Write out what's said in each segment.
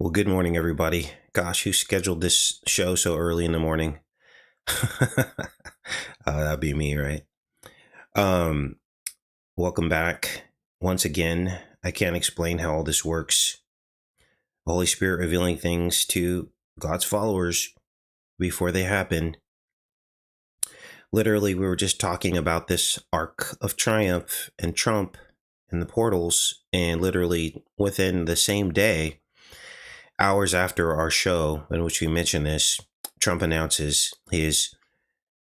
Well, good morning, everybody. Gosh, who scheduled this show so early in the morning? That'd be me, right? Um, Welcome back. Once again, I can't explain how all this works. Holy Spirit revealing things to God's followers before they happen. Literally, we were just talking about this arc of triumph and Trump and the portals, and literally within the same day, hours after our show in which we mentioned this, Trump announces his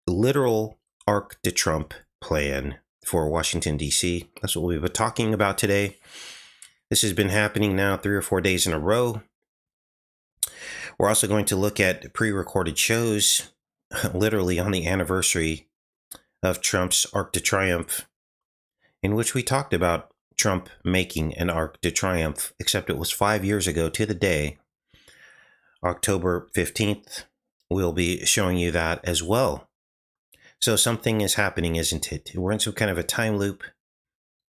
literal Arc de Trump plan for Washington, D.C. That's what we've been talking about today. This has been happening now 3 or 4 days in a row. We're also going to look at pre-recorded shows, literally on the anniversary of Trump's Arc de Triomphe, in which we talked about Trump making an Arc de Triomphe, except it was 5 years ago to the day, October 15th. We'll be showing you that as well. So something is happening, isn't it? We're in some kind of a time loop.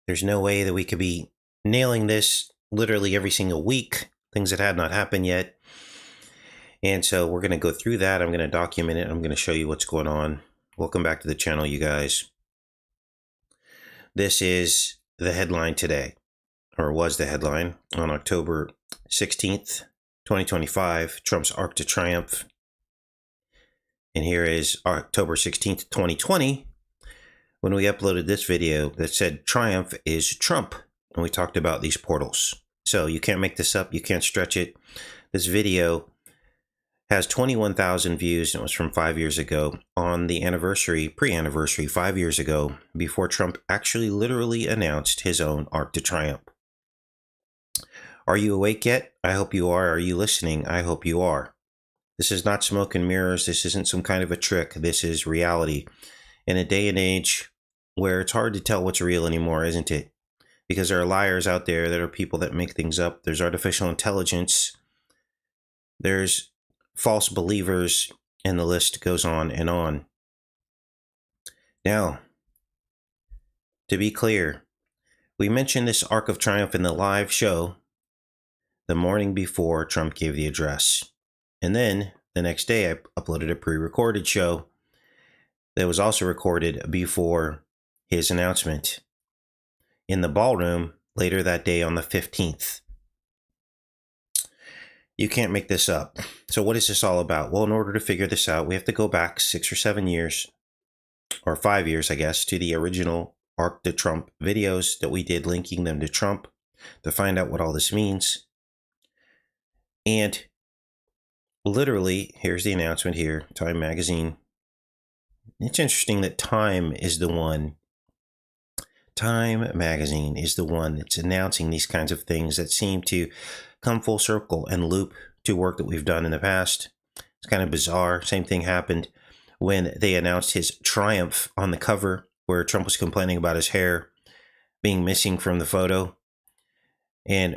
There's no way that we could be nailing this literally every single week, things that had not happened yet. And so we're going to go through that. I'm going to document it. I'm going to show you what's going on. Welcome back to the channel, you guys. This is the headline today, or was the headline on October 16th, 2025, Trump's Arc de Triomphe. And here is October 16th, 2020, when we uploaded this video that said Triumph is Trump. And we talked about these portals. So you can't make this up. You can't stretch it. This video has 21,000 views, and it was from 5 years ago on the anniversary, pre-anniversary, 5 years ago, before Trump actually literally announced his own Arc de Triomphe. Are you awake yet? I hope you are. Are you listening? I hope you are. This is not smoke and mirrors. This isn't some kind of a trick. This is reality. In a day and age where it's hard to tell what's real anymore, isn't it? Because there are liars out there. There are people that make things up. There's artificial intelligence. There's false believers, and the list goes on and on. Now, to be clear, we mentioned this Arc of Triumph in the live show the morning before Trump gave the address. And then the next day, I uploaded a pre-recorded show that was also recorded before his announcement in the ballroom later that day on the 15th. You can't make this up. So what is this all about? Well, in order to figure this out, we have to go back 6 or 7 years, or 5 years, I guess, to the original Arc de Trump videos that we did linking them to Trump to find out what all this means. And literally, here's the announcement here, Time Magazine. It's interesting that Time Magazine is the one that's announcing these kinds of things that seem to come full circle and loop to work that we've done in the past. It's kind of bizarre. Same thing happened when they announced his triumph on the cover, where Trump was complaining about his hair being missing from the photo. And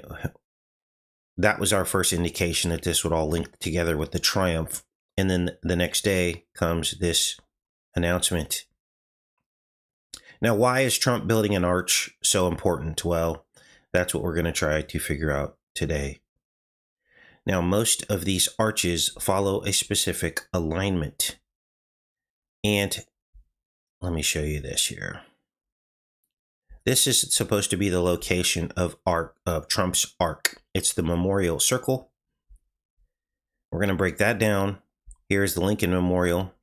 that was our first indication that this would all link together with the triumph. And then the next day comes this announcement. Now, why is Trump building an arch so important? Well, that's what we're going to try to figure out today. Now, most of these arches follow a specific alignment. And let me show you this here. This is supposed to be the location of Trump's arc. It's the Memorial Circle. We're going to break that down. Here's the Lincoln Memorial.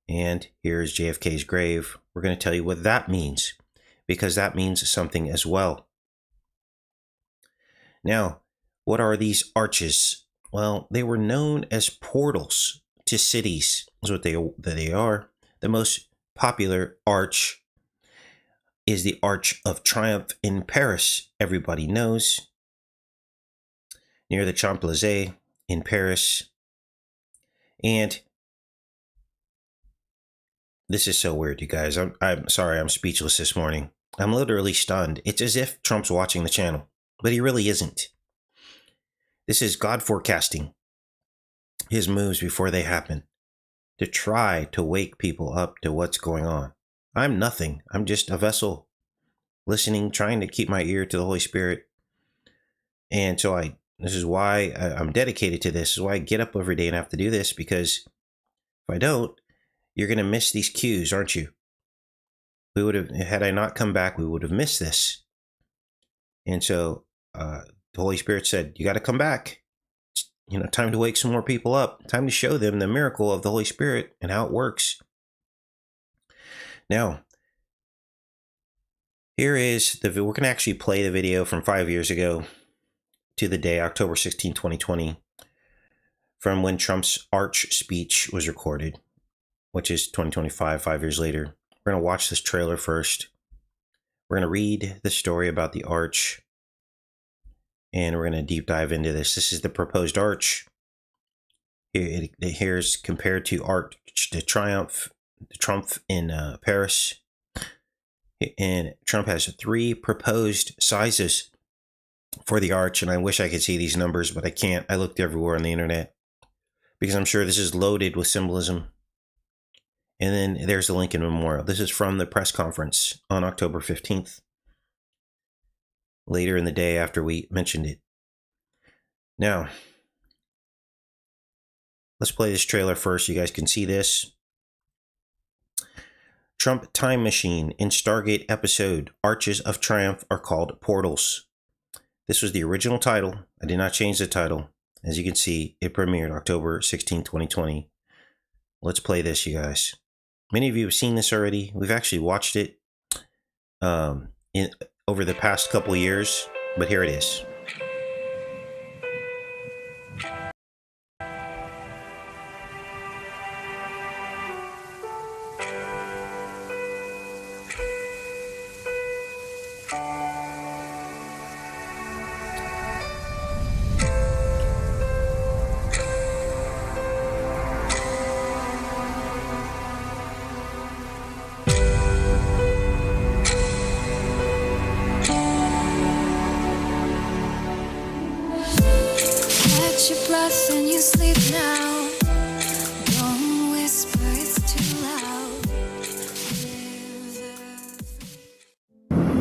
And here's JFK's grave. We're going to tell you what that means, because that means something as well. Now, what are these arches? Well, they were known as portals to cities. That's what they are. The most popular arch is the Arch of Triumph in Paris. Everybody knows. Near the Champs-Élysées in Paris. And this is so weird, you guys. I'm sorry, I'm speechless this morning. I'm literally stunned. It's as if Trump's watching the channel, but he really isn't. This is God forecasting his moves before they happen, to try to wake people up to what's going on. I'm nothing. I'm just a vessel listening, trying to keep my ear to the Holy Spirit. And so I This is why I'm dedicated to this. This is why I get up every day and have to do this, because if I don't, you're going to miss these cues, aren't you? We would have, had I not come back, we would have missed this. And so the Holy Spirit said, you got to come back. It's, time to wake some more people up. Time to show them the miracle of the Holy Spirit and how it works. Now, here is we're going to actually play the video from 5 years ago to the day, October 16, 2020, from when Trump's arch speech was recorded, which is 2025, 5 years later. We're going to watch this trailer first. We're going to read the story about the arch, and we're going to deep dive into this. This is the proposed arch. Here's compared to the Trump in Paris. And Trump has 3 proposed sizes for the arch, and I wish I could see these numbers, but I can't. I looked everywhere on the internet because I'm sure this is loaded with symbolism. And then there's the Lincoln Memorial. This is from the press conference on October 15th, later in the day after we mentioned it. Now, let's play this trailer first. You guys can see this. Trump Time Machine in Stargate episode, Arches of Triumph are called portals. This was the original title. I did not change the title. As you can see, it premiered October 16, 2020. Let's play this, you guys. Many of you have seen this already. We've actually watched it over the past couple of years, but here it is. And you sleep now. Don't whisper, it's too loud.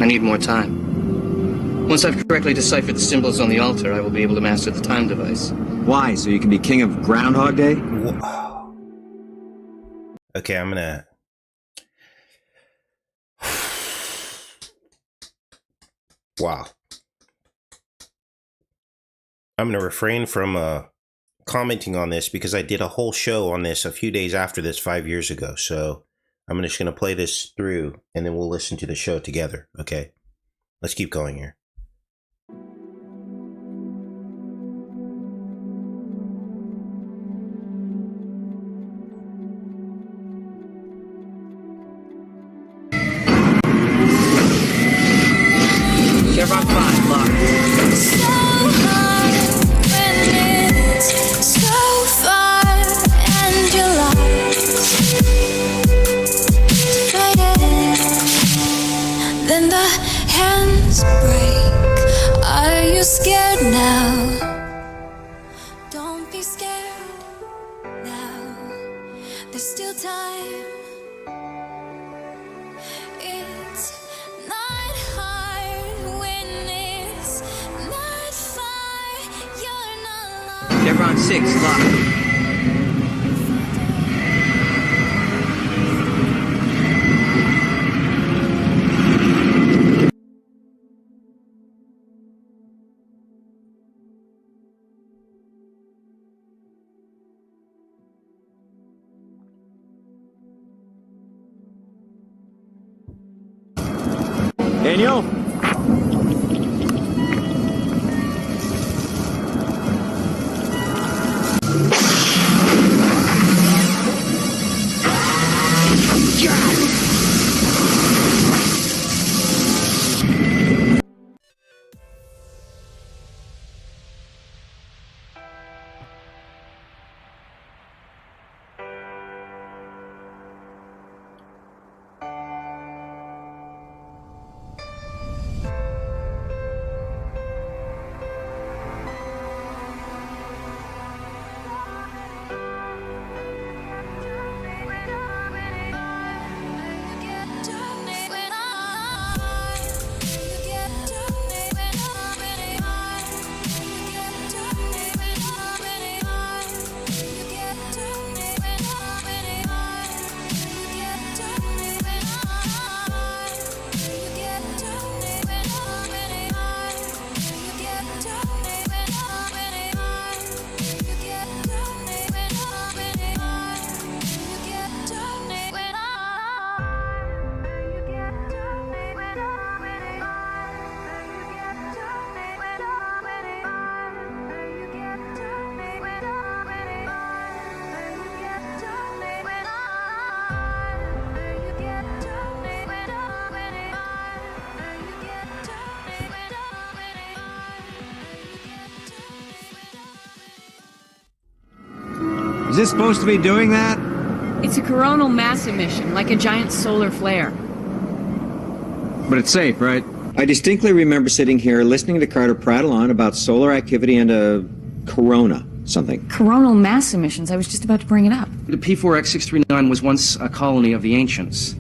I need more time. Once I've correctly deciphered the symbols on the altar, I will be able to master the time device. Why? So you can be king of Groundhog Day? Okay, I'm gonna... Wow. I'm gonna refrain from commenting on this because I did a whole show on this a few days after this 5 years ago. So I'm just going to play this through and then we'll listen to the show together. Okay, let's keep going here. Chevron 5, locked. So hard when it's so far and you're lost. Fight it, then the hands break. Are you scared now? Don't be scared now. There's still time. It's not hard when it's not far. You're not lost. Chevron 6, locked. Daniel? Is this supposed to be doing that? It's a coronal mass emission, like a giant solar flare. But it's safe, right? I distinctly remember sitting here listening to Carter prattle on about solar activity and a corona something. Coronal mass emissions, I was just about to bring it up. The P4X639 was once a colony of the ancients.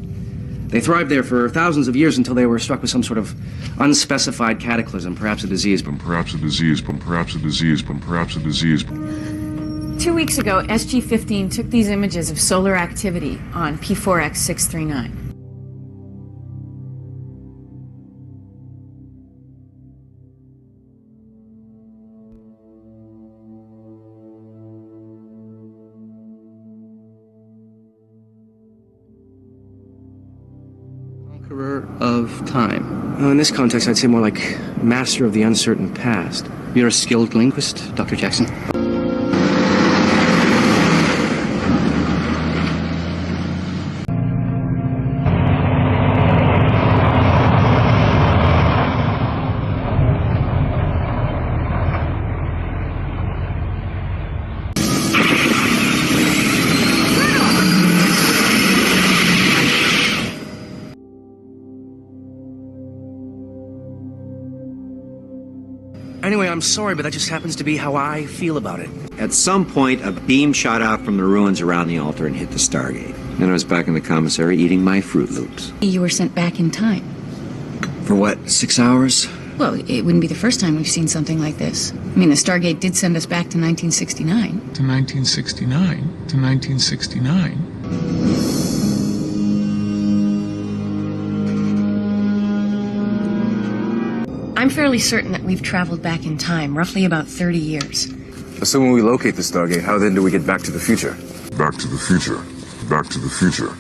They thrived there for thousands of years until they were struck with some sort of unspecified cataclysm, perhaps a disease. 2 weeks ago, SG-15 took these images of solar activity on P4X639. Conqueror of time. Well, in this context, I'd say more like master of the uncertain past. You're a skilled linguist, Dr. Jackson. Anyway, I'm sorry, but that just happens to be how I feel about it. At some point, a beam shot out from the ruins around the altar and hit the Stargate. Then I was back in the commissary eating my Fruit Loops. You were sent back in time. For what, 6 hours? Well, it wouldn't be the first time we've seen something like this. I mean, the Stargate did send us back to 1969. To 1969. To 1969. I'm fairly certain that we've traveled back in time, roughly about 30 years. Assuming we locate the Stargate, how then do we get back to the future? Back to the future. Back to the future.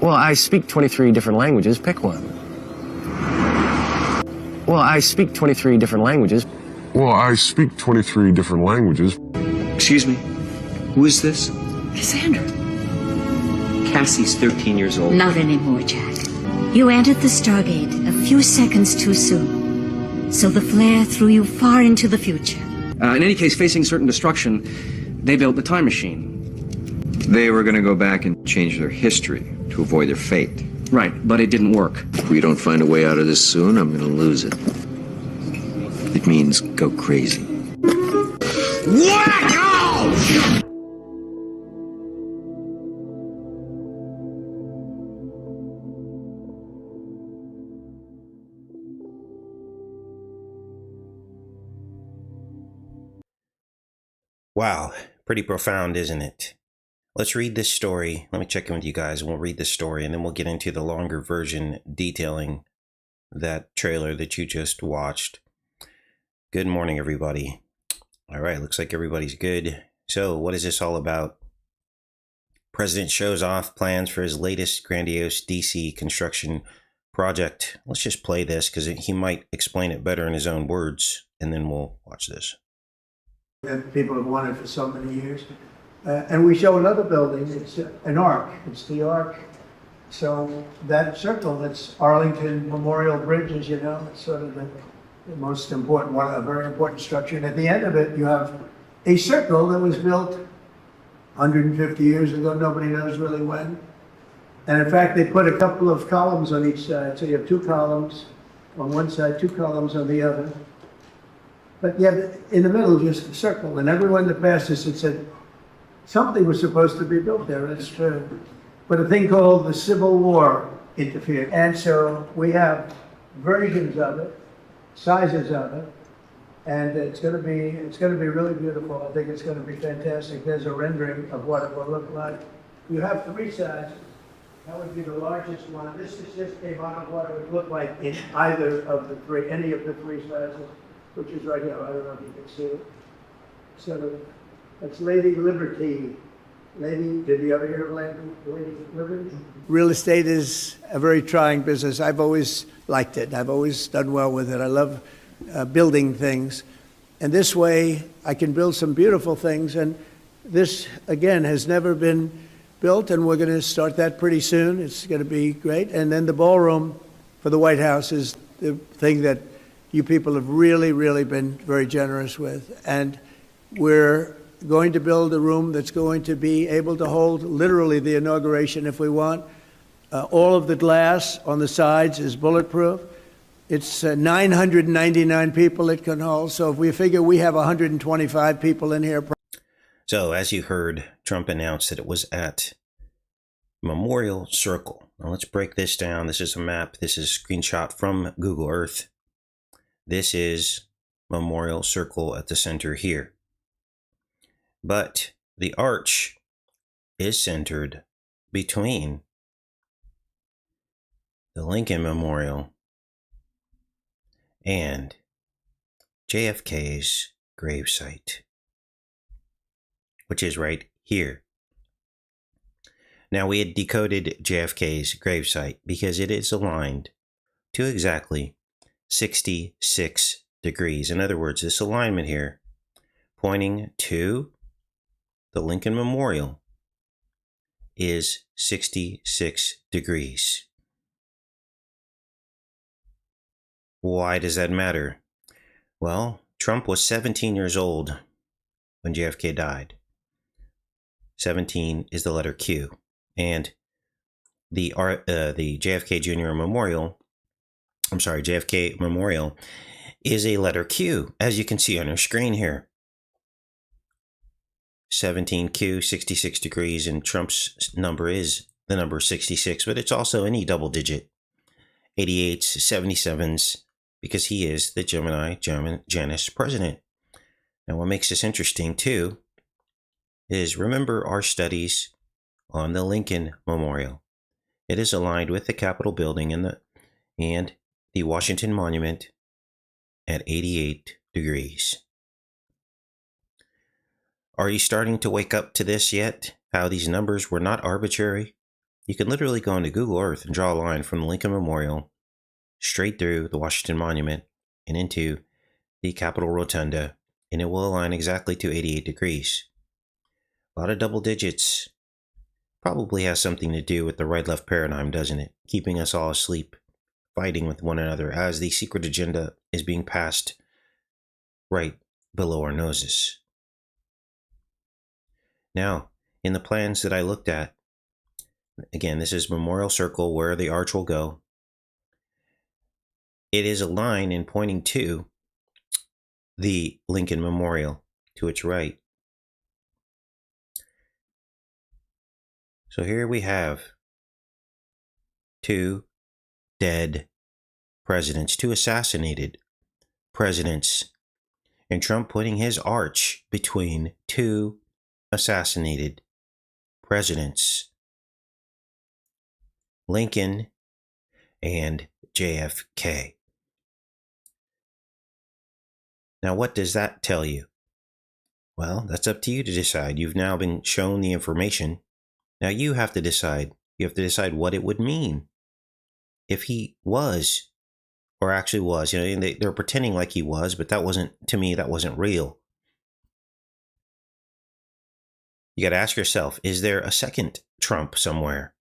Well, I speak 23 different languages. Pick one. Well, I speak 23 different languages. Well, I speak 23 different languages. Excuse me, who is this? Cassandra. Cassie's 13 years old. Not anymore, Jack. You entered the Stargate a few seconds too soon. So the flare threw you far into the future. In any case, facing certain destruction, they built the time machine. They were going to go back and change their history to avoid their fate. Right, but it didn't work. If we don't find a way out of this soon, I'm going to lose it. It means go crazy. Wacko! Wow, pretty profound, isn't it? Let's read this story. Let me check in with you guys and we'll read this story and then we'll get into the longer version detailing that trailer that you just watched. Good morning, everybody. All right, looks like everybody's good. So what is this all about? President shows off plans for his latest grandiose DC construction project. Let's just play this because he might explain it better in his own words and then we'll watch this. That people have wanted for so many years. And we show another building, it's an arc, it's the arc. So that circle, that's Arlington Memorial Bridge, as you know, it's sort of the most important one, a very important structure. And at the end of it, you have a circle that was built 150 years ago, nobody knows really when. And in fact, they put a couple of columns on each side. So you have 2 columns on one side, 2 columns on the other. But yet, in the middle, just a circle. And everyone that passed us had said, something was supposed to be built there, that's true. But a thing called the Civil War interfered. And so we have versions of it, sizes of it, and it's going to be really beautiful. I think it's going to be fantastic. There's a rendering of what it will look like. You have 3 sides. That would be the largest one. This is just a model of what it would look like in either of the three, any of the three sizes, which is right here. I don't know if you can see it. So that's Lady Liberty. Did you ever hear of Lady Liberty? Real estate is a very trying business. I've always liked it. I've always done well with it. I love building things. And this way, I can build some beautiful things. And this, again, has never been built, and we're going to start that pretty soon. It's going to be great. And then the ballroom for the White House is the thing that you people have really, really been very generous with. And we're going to build a room that's going to be able to hold literally the inauguration if we want. All of the glass on the sides is bulletproof. It's 999 people it can hold. So if we figure we have 125 people in here. So as you heard, Trump announced that it was at Memorial Circle. Now let's break this down. This is a map. This is a screenshot from Google Earth. This is Memorial Circle at the center here. But the arch is centered between the Lincoln Memorial and JFK's gravesite, which is right here. Now, we had decoded JFK's gravesite because it is aligned to exactly 66 degrees. In other words, this alignment here pointing to the Lincoln Memorial is 66 degrees. Why does that matter? Well, Trump was 17 years old when JFK died. 17 is the letter Q. And the JFK Jr. Memorial, JFK Memorial is a letter Q, as you can see on your screen here. 17Q, 66 degrees, and Trump's number is the number 66, but it's also any double digit. 88s, 77s, because he is the Gemini Janus president. Now, what makes this interesting, too, is remember our studies on the Lincoln Memorial. It is aligned with the Capitol building and the Washington Monument at 88 degrees. Are you starting to wake up to this yet? How these numbers were not arbitrary? You can literally go into Google Earth and draw a line from the Lincoln Memorial straight through the Washington Monument and into the Capitol Rotunda, and it will align exactly to 88 degrees. A lot of double digits. Probably has something to do with the right-left paradigm, doesn't it? Keeping us all asleep, fighting with one another as the secret agenda is being passed right below our noses. Now, in the plans that I looked at, again, this is Memorial Circle where the arch will go. It is a line and pointing to the Lincoln Memorial to its right. So here we have two dead presidents, two assassinated presidents, and Trump putting his arch between two assassinated presidents, Lincoln and JFK. Now, what does that tell you? Well, that's up to you to decide. You've now been shown the information. Now you have to decide. You have to decide what it would mean if he was, or actually was. You know, they're pretending like he was, but that wasn't, to me, that wasn't real. You got to ask yourself, is there a second Trump somewhere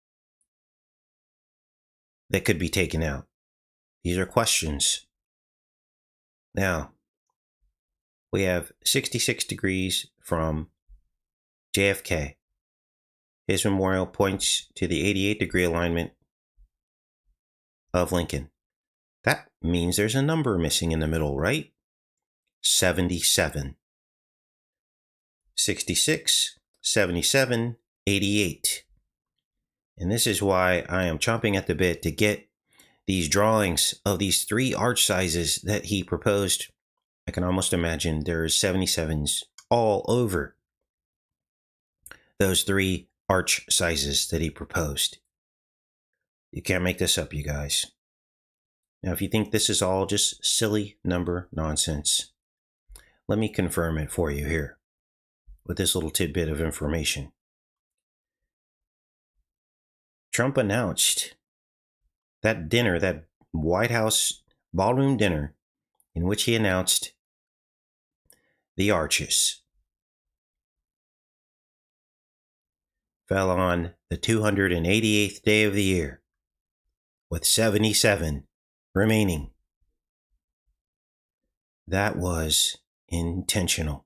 that could be taken out? These are questions. Now, we have 66 degrees from JFK. His memorial points to the 88-degree alignment of Lincoln. That means there's a number missing in the middle, right? 77. 66, 77, 88. And this is why I am chomping at the bit to get these drawings of these three arch sizes that he proposed. I can almost imagine there's 77s all over those three arch sizes that he proposed. You can't make this up, you guys. Now, if you think this is all just silly number nonsense, let me confirm it for you here with this little tidbit of information. Trump announced that dinner, that White House ballroom dinner, in which he announced the arches, fell on the 288th day of the year, with 77 remaining. That was intentional.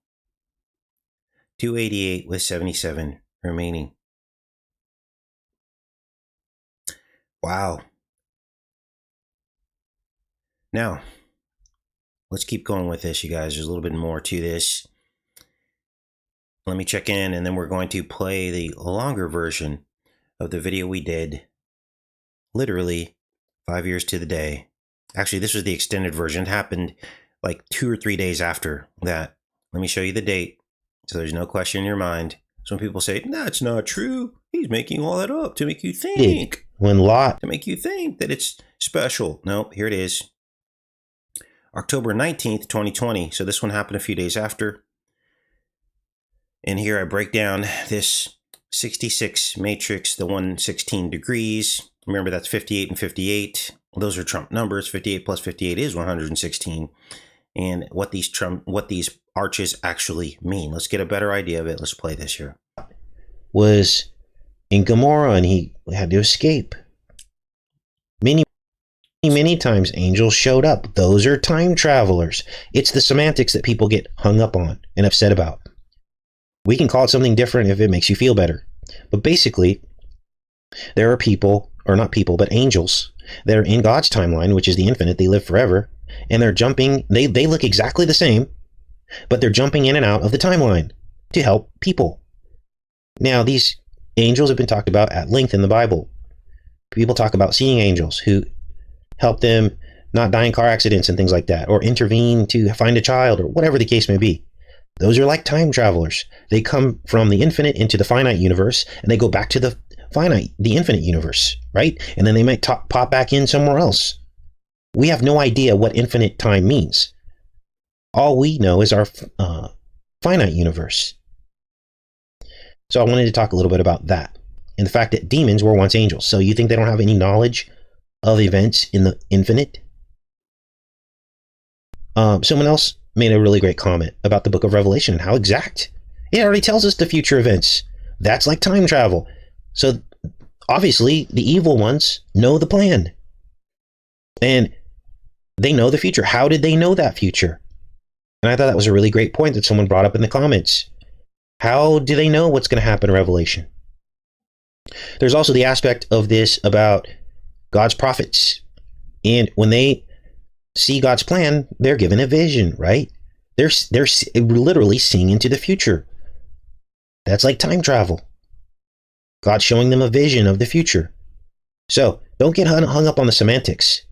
288 with 77 remaining. Wow. Now, let's keep going with this, you guys. There's a little bit more to this. Let me check in, and then we're going to play the longer version of the video we did literally 5 years to the day. Actually, this was the extended version. It happened like 2 or 3 days after that. Let me show you the date so there's no question in your mind. Some people say, that's not true. He's making all that up to make you think. To make you think that it's special. Nope, here it is. October 19th, 2020. So this one happened a few days after. And here I break down this 66 matrix, the 116 degrees. Remember, that's 58 and 58. Those are Trump numbers. 58 plus 58 is 116. And what these arches actually mean. Let's get a better idea of it. Let's play this here. Was in Gomorrah, and he had to escape. Many times angels showed up. Those are time travelers. It's the semantics that people get hung up on and upset about. We can call it something different if it makes you feel better. But basically, there are people, or not people, but angels that are in God's timeline, which is the infinite. They live forever. And they're jumping. They look exactly the same, but they're jumping in and out of the timeline to help people. Now, these angels have been talked about at length in the Bible. People talk about seeing angels who help them not die in car accidents and things like that, or intervene to find a child, or whatever the case may be. Those are like time travelers. They come from the infinite into the finite universe, and they go back to the infinite universe, right? And then they might pop back in somewhere else. We have no idea what infinite time means. All we know is our finite universe. So I wanted to talk a little bit about that, and the fact that demons were once angels. So you think they don't have any knowledge of events in the infinite? Someone else made a really great comment about the book of Revelation and how exact. It already tells us the future events. That's like time travel. So obviously the evil ones know the plan. And they know the future. How did they know that future? And I thought that was a really great point that someone brought up in the comments. How do they know what's going to happen in Revelation? There's also the aspect of this about God's prophets. And when they see God's plan, they're given a vision, right? They're literally seeing into the future. That's like time travel. God's showing them a vision of the future. So don't get hung up on the semantics.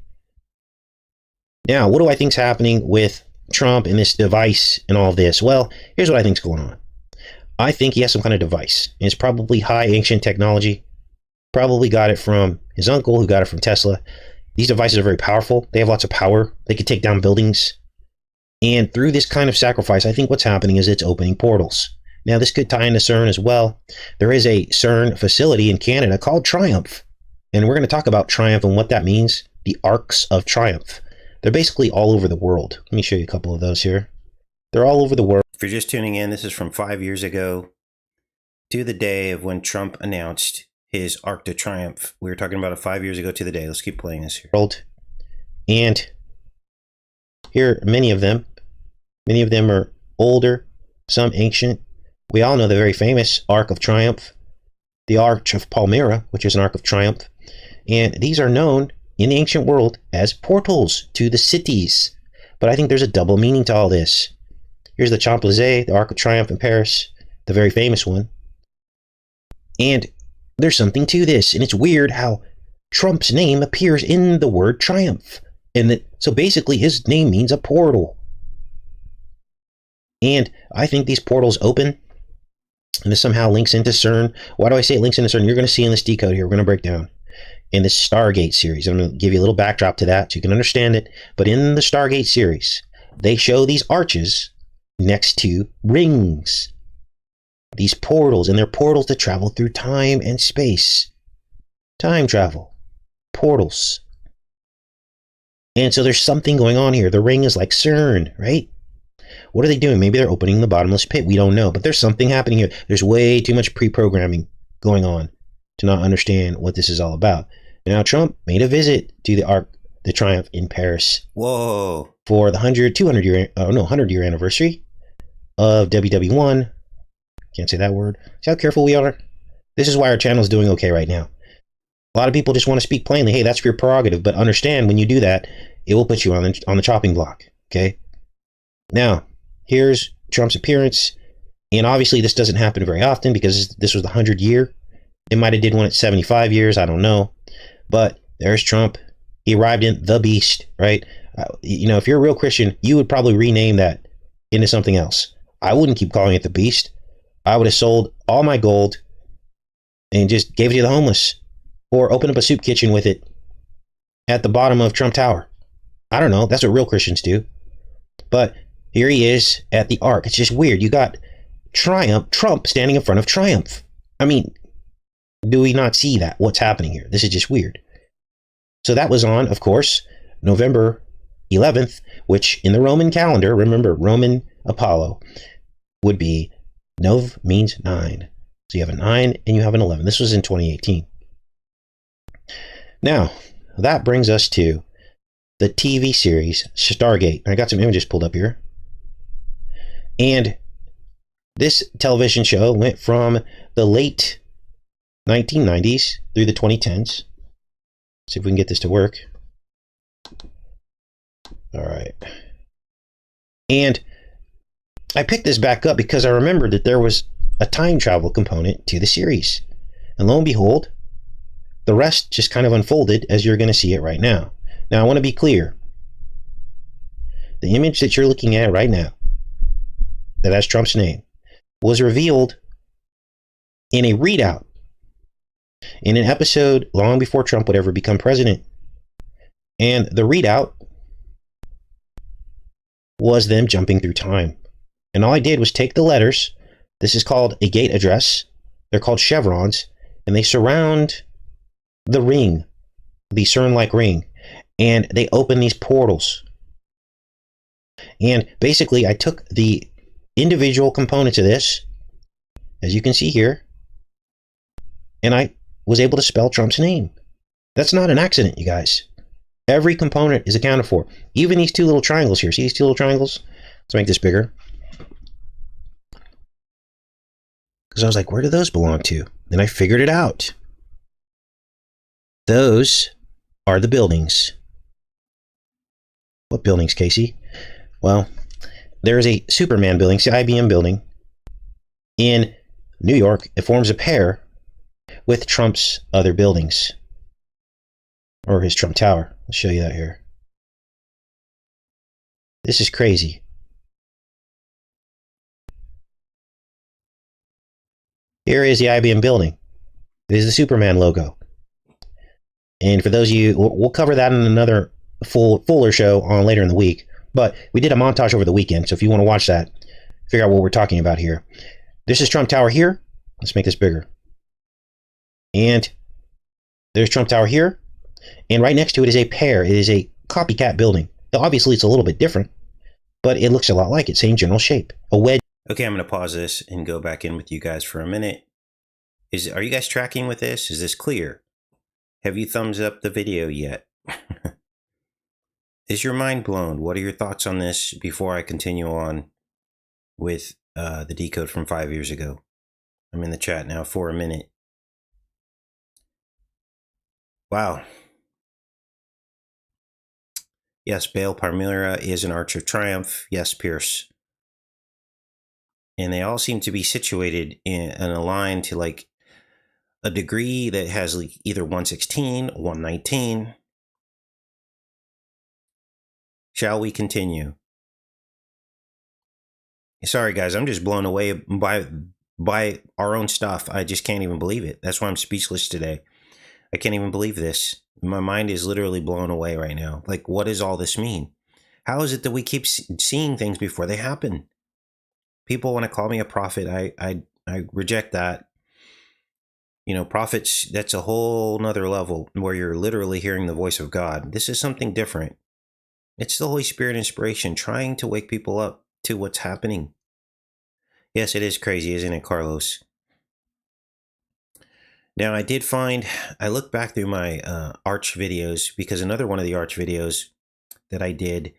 Now, what do I think's happening with Trump and this device and all of this? Well, here's what I think's going on. I think he has some kind of device. And it's probably high ancient technology. Probably got it from his uncle, who got it from Tesla. These devices are very powerful. They have lots of power. They could take down buildings. And through this kind of sacrifice, I think what's happening is it's opening portals. Now, this could tie into CERN as well. There is a CERN facility in Canada called Triumph. And we're going to talk about Triumph and what that means. The arcs of Triumph. They're basically all over the world. Let me show you a couple of those here. They're all over the world. If you're just tuning in, this is from 5 years ago to the day of when Trump announced his Arc de Triomphe. We were talking about it 5 years ago to the day. Let's keep playing this here. And here are many of them. Many of them are older, some ancient. We all know the very famous Arc of Triumph, the Arch of Palmyra, which is an Arc of Triumph. And these are known in the ancient world as portals to the cities. But I think there's a double meaning to all this. Here's the Champs-Élysées, the Arc of Triumph in Paris, the very famous one. And there's something to this, and it's weird how Trump's name appears in the word triumph. And so basically his name means a portal. And I think these portals open, and this somehow links into CERN. Why do I say it links into CERN? You're going to see in this decode here, we're going to break down. in the Stargate series. I'm going to give you a little backdrop to that so you can understand it. But in the Stargate series, they show these arches next to rings. These portals, and they're portals that travel through time and space. Time travel. Portals. And so there's something going on here. The ring is like CERN, right? What are they doing? Maybe they're opening the bottomless pit. We don't know. But there's something happening here. There's way too much pre-programming going on to not understand what this is all about. Now, Trump made a visit to the Arc de Triomphe in Paris. Whoa. For the 100-year anniversary of WW1. Can't say that word. See how careful we are? This is why our channel is doing okay right now. A lot of people just want to speak plainly. Hey, that's your prerogative. But understand, when you do that, it will put you on the chopping block. Okay? Now, here's Trump's appearance. And obviously, this doesn't happen very often because this was the 100 year. It might have did one at 75 years. I don't know. But there's Trump. He arrived in the beast, right? If you're a real Christian, you would probably rename that into something else. I wouldn't keep calling it the beast. I would have sold all my gold and just gave it to the homeless, or open up a soup kitchen with it at the bottom of Trump Tower. I don't know. That's what real Christians do. But here he is at the Ark. It's just weird. You got Trump standing in front of Triumph. I mean, do we not see that? What's happening here? This is just weird. So that was on, of course, November 11th, which in the Roman calendar, remember, Roman Apollo, would be Nov means 9. So you have a 9 and you have an 11. This was in 2018. Now, that brings us to the TV series Stargate. I got some images pulled up here. And this television show went from the late 1990s through the 2010s. See if we can get this to work. All right. And I picked this back up because I remembered that there was a time travel component to the series. And lo and behold, the rest just kind of unfolded as you're going to see it right now. Now, I want to be clear. The image that you're looking at right now, that has Trump's name, was revealed in a readout in an episode long before Trump would ever become president. And the readout was them jumping through time. And all I did was take the letters. This is called a gate address. They're called chevrons. And they surround the ring, the CERN-like ring. And they open these portals. And basically, I took the individual components of this, as you can see here, and I was able to spell Trump's name. That's not an accident, you guys. Every component is accounted for. Even these two little triangles here. See these two little triangles? Let's make this bigger. Because I was like, where do those belong to? Then I figured it out. Those are the buildings. What buildings, Casey? Well, there's a Superman building, it's the IBM building, in New York. It forms a pair with Trump's other buildings, or his Trump Tower. I'll show you that here. This is crazy. Here is the IBM building. It is the Superman logo. And for those of you, we'll cover that in another fuller show on later in the week. But we did a montage over the weekend, so if you want to watch that, figure out what we're talking about here. This is Trump Tower here. Let's make this bigger. And there's Trump Tower here. And right next to it is a pair. It is a copycat building. Obviously, it's a little bit different, but it looks a lot like it. Same general shape. A wedge. Okay, I'm going to pause this and go back in with you guys for a minute. Are you guys tracking with this? Is this clear? Have you thumbs up the video yet? Is your mind blown? What are your thoughts on this before I continue on with the decode from 5 years ago? I'm in the chat now for a minute. Wow. Yes, Baal Palmyra is an Arch of Triumph. Yes, Pierce. And they all seem to be situated in a line to like a degree that has like either 116, 119. Shall we continue? Sorry, guys, I'm just blown away by our own stuff. I just can't even believe it. That's why I'm speechless today. I can't even believe this. My mind is literally blown away right now. Like, what does all this mean? How is it that we keep seeing things before they happen? People want to call me a prophet. I reject that. You know, prophets, that's a whole nother level where you're literally hearing the voice of God. This is something different. It's the Holy Spirit inspiration trying to wake people up to what's happening. Yes, it is crazy, isn't it, Carlos? Now, I looked back through my Arch videos, because another one of the Arch videos that I did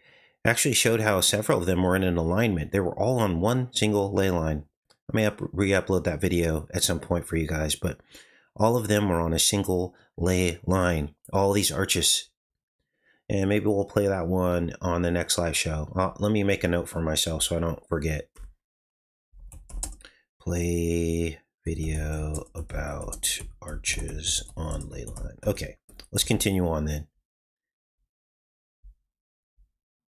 actually showed how several of them were in an alignment. They were all on one single ley line. I may re-upload that video at some point for you guys, but all of them were on a single ley line, all these arches. And maybe we'll play that one on the next live show. Let me make a note for myself so I don't forget. Play video about arches on ley line. Okay, let's continue on then.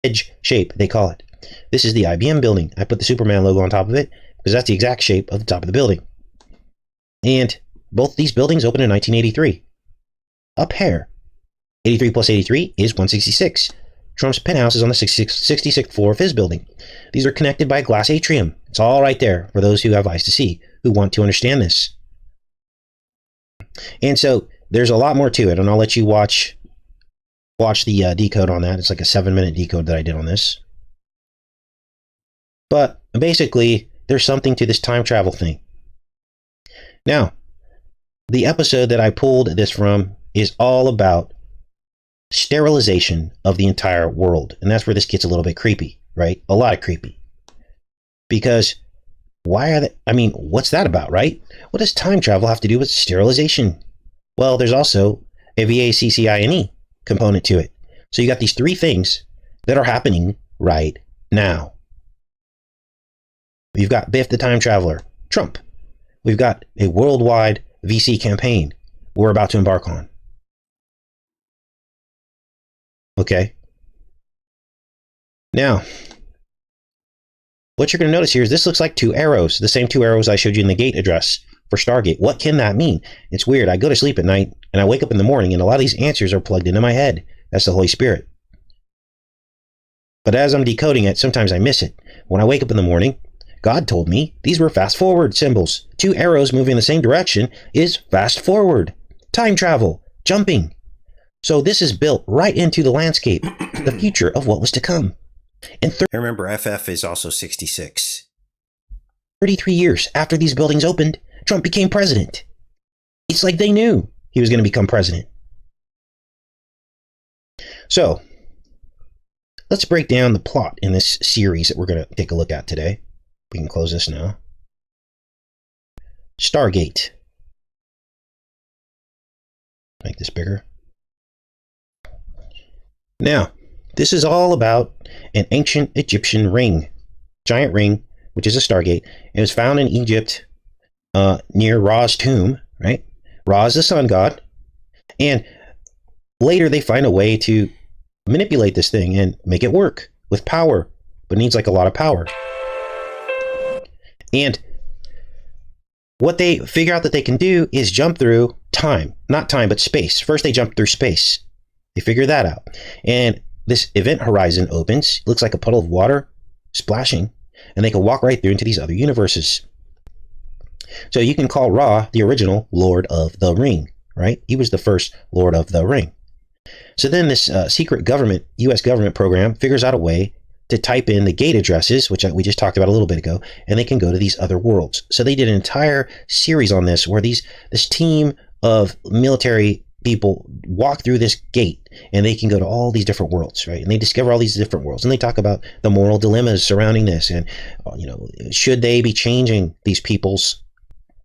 Edge shape, they call it. This is the IBM building. I put the Superman logo on top of it because that's the exact shape of the top of the building. And both these buildings opened in 1983. A pair. 83 plus 83 is 166. Trump's penthouse is on the 66th floor of his building. These are connected by a glass atrium. It's all right there for those who have eyes to see, who want to understand this. And so there's a lot more to it, and I'll let you watch the decode on that. It's like a 7-minute decode that I did on this. But basically, there's something to this time travel thing. Now, the episode that I pulled this from is all about sterilization of the entire world. And that's where this gets a little bit creepy, right? A lot of creepy. Because what's that about, right? What does time travel have to do with sterilization? Well, there's also a VACCINE component to it. So you got these three things that are happening right now. We've got Biff the Time Traveler, Trump. We've got a worldwide VC campaign we're about to embark on. Okay. Now, what you're going to notice here is this looks like two arrows, the same two arrows I showed you in the gate address for Stargate. What can that mean? It's weird. I go to sleep at night and I wake up in the morning and a lot of these answers are plugged into my head. That's the Holy Spirit. But as I'm decoding it, sometimes I miss it. When I wake up in the morning, God told me these were fast forward symbols. Two arrows moving in the same direction is fast forward. Time travel, jumping. So this is built right into the landscape, the future of what was to come. And remember, FF is also 66. 33 years after these buildings opened, Trump became president. It's like they knew he was going to become president. So, let's break down the plot in this series that we're going to take a look at today. We can close this now. Stargate. Make this bigger. Now, this is all about an ancient Egyptian ring, giant ring, which is a Stargate. It was found in Egypt near Ra's tomb, right? Ra is the sun god. And later they find a way to manipulate this thing and make it work with power, but it needs like a lot of power. And what they figure out that they can do is jump through time, not time, but space. First they jump through space. They figure that out. And this event horizon opens, looks like a puddle of water splashing, and they can walk right through into these other universes. So you can call Ra the original Lord of the Ring, right? He was the first Lord of the Ring. So then this secret government, U.S. government program figures out a way to type in the gate addresses, which we just talked about a little bit ago, and they can go to these other worlds. So they did an entire series on this where this team of military people walk through this gate and they can go to all these different worlds, right? And they discover all these different worlds and they talk about the moral dilemmas surrounding this and, should they be changing these people's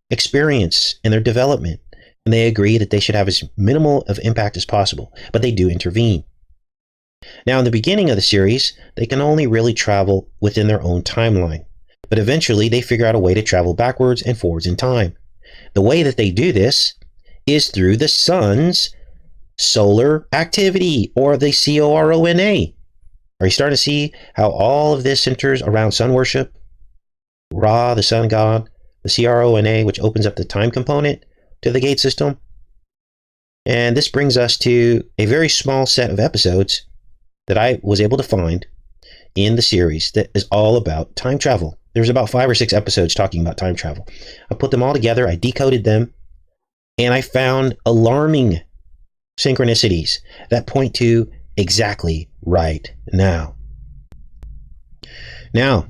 experience and their development? And they agree that they should have as minimal of impact as possible, but they do intervene. Now, in the beginning of the series, they can only really travel within their own timeline, but eventually they figure out a way to travel backwards and forwards in time. The way that they do this is through the sun's solar activity, or the CORONA. Are you starting to see how all of this centers around sun worship? Ra, the sun god, the CRONA, which opens up the time component to the gate system. And this brings us to a very small set of episodes that I was able to find in the series that is all about time travel. There's about 5 or 6 episodes talking about time travel. I put them all together, I decoded them, and I found alarming synchronicities that point to exactly right now. Now,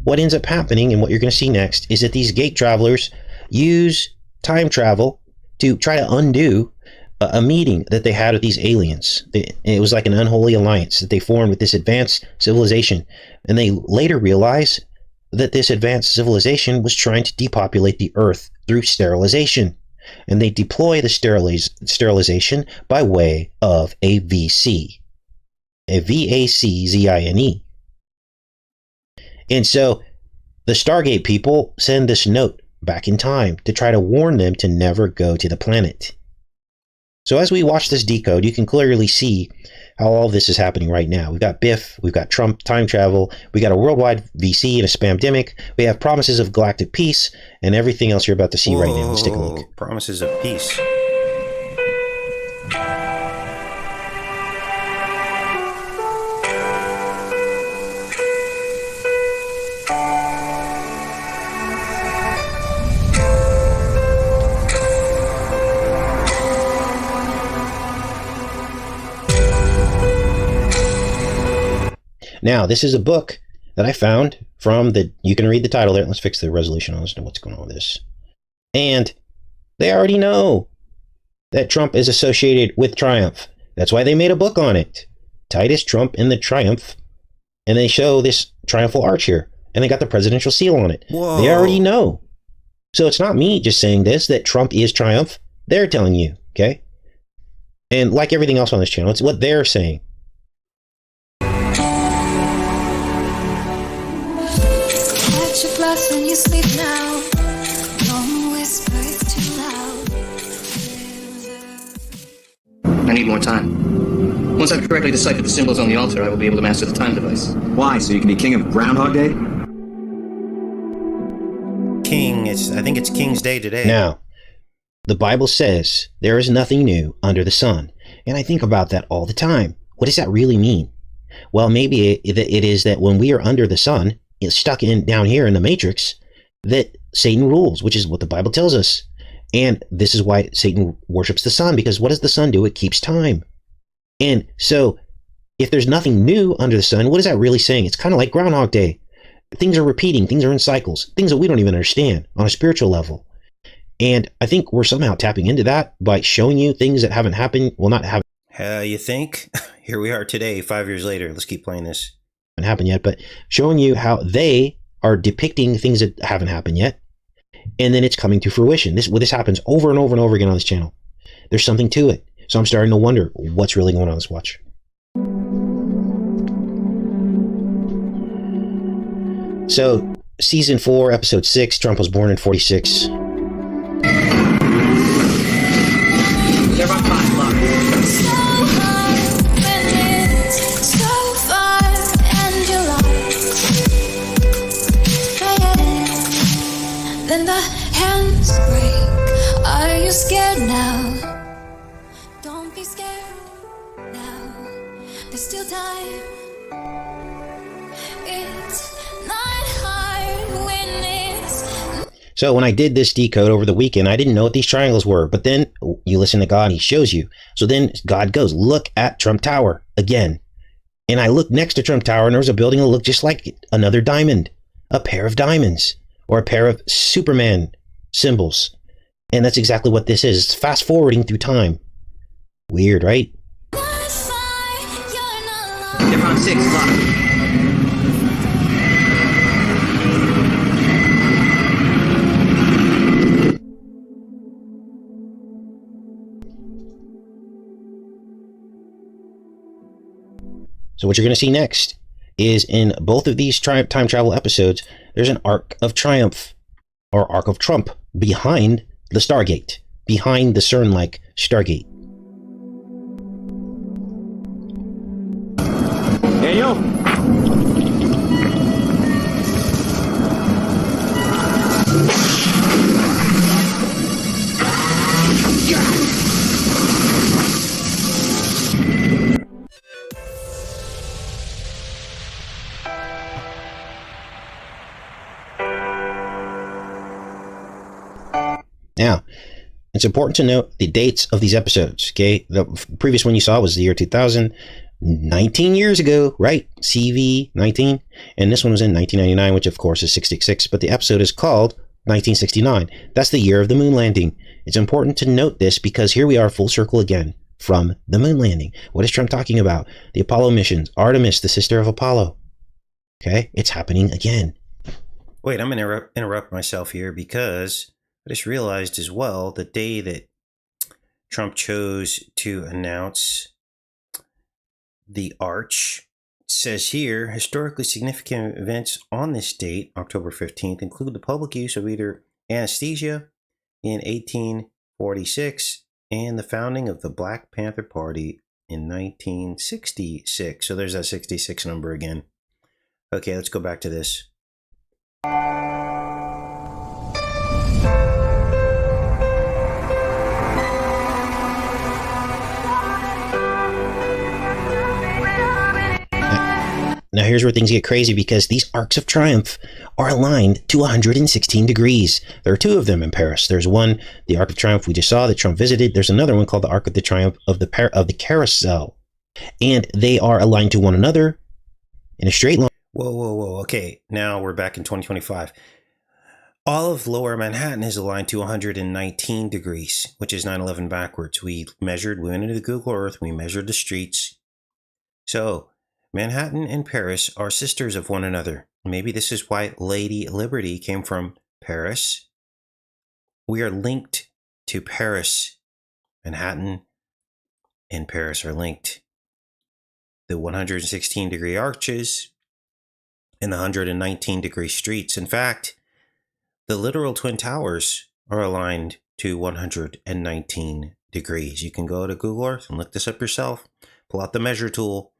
what ends up happening and what you're going to see next is that these gate travelers use time travel to try to undo a meeting that they had with these aliens. It was like an unholy alliance that they formed with this advanced civilization. And they later realized that this advanced civilization was trying to depopulate the Earth through sterilization. And they deploy the sterilization by way of a VC. A VACZINE. And so the Stargate people send this note back in time to try to warn them to never go to the planet. So as we watch this decode, you can clearly see how all this is happening right now. We've got Biff, we've got Trump time travel, we got a worldwide VC and a spamdemic, we have promises of galactic peace, and everything else you're about to see right now. Let's take a look. Promises of peace. Now, this is a book that I found from you can read the title there. Let's fix the resolution on this, know what's going on with this. And they already know that Trump is associated with Triumph. That's why they made a book on it. Titus Trump and the Triumph. And they show this triumphal arch here. And they got the presidential seal on it. Whoa. They already know. So it's not me just saying this, that Trump is Triumph. They're telling you, okay? And like everything else on this channel, it's what they're saying. When you sleep now, don't whisper, it's too loud. I need more time. Once I've correctly deciphered the symbols on the altar, I will be able to master the time device. Why? So you can be king of Groundhog Day? I think it's King's Day today. Now, the Bible says there is nothing new under the sun. And I think about that all the time. What does that really mean? Well, maybe it is that when we are under the sun, stuck down here in the matrix, that Satan rules, which is what the Bible tells us. And this is why Satan worships the sun, because what does the sun do? It keeps time. And so if there's nothing new under the sun, what is that really saying? It's kind of like Groundhog Day. Things are repeating, things are in cycles, things that we don't even understand on a spiritual level. And I think we're somehow tapping into that by showing you things that haven't happened. Well, not haven't. You think? Here we are today, 5 years later. Let's keep playing this. Happened yet, but showing you how they are depicting things that haven't happened yet, and then it's coming to fruition. This happens over and over and over again on this channel. There's something to it, so I'm starting to wonder what's really going on. Let's watch. So, season 4, episode 6. Trump was born in 46. They're about 5 o'clock. Then the hands break. Are you scared now? Don't be scared now. There's still time. It's not hard when it's... So when I did this decode over the weekend, I didn't know what these triangles were. But then you listen to God, he shows you. So then God goes, look at Trump Tower again. And I looked next to Trump Tower, and there was a building that looked just like it. Another diamond. A pair of diamonds. Or a pair of Superman symbols. And that's exactly what this is. It's fast forwarding through time. Weird, right? They're around 6 o'clock. So what you're going to see next is in both of these time travel episodes, there's an arc of triumph or arc of Trump behind the Stargate, behind the CERN-like Stargate. Hey, yo! It's important to note the dates of these episodes. Okay, the previous one you saw was the year 2000, 19 years ago, right? CV 19, and this one was in 1999, which of course is 666. But the episode is called 1969. That's the year of the moon landing. It's important to note this because here we are, full circle again from the moon landing. What is Trump talking about? The Apollo missions. Artemis, the sister of Apollo. Okay, it's happening again. Wait, I'm going to interrupt myself here because I just realized as well the day that Trump chose to announce the arch says here, historically significant events on this date, October 15th, include the public use of either anesthesia in 1846 and the founding of the Black Panther Party in 1966. So there's that 66 number again. Okay, let's go back to this. Now here's where things get crazy because these arcs of triumph are aligned to 116 degrees. There are two of them in Paris. There's one, the Arc of Triumph we just saw that Trump visited. There's another one called the Arc of the Triumph of the Carousel. And they are aligned to one another in a straight line. Whoa. Okay, now we're back in 2025. All of lower Manhattan is aligned to 119 degrees, which is 9/11 backwards. We went into the Google Earth, we measured the streets. So Manhattan and Paris are sisters of one another. Maybe this is why Lady Liberty came from Paris. We are linked to Paris. Manhattan and Paris are linked. The 116 degree arches and the 119 degree streets. In fact, the literal Twin Towers are aligned to 119 degrees. You can go to Google Earth and look this up yourself. Pull out the measure tool.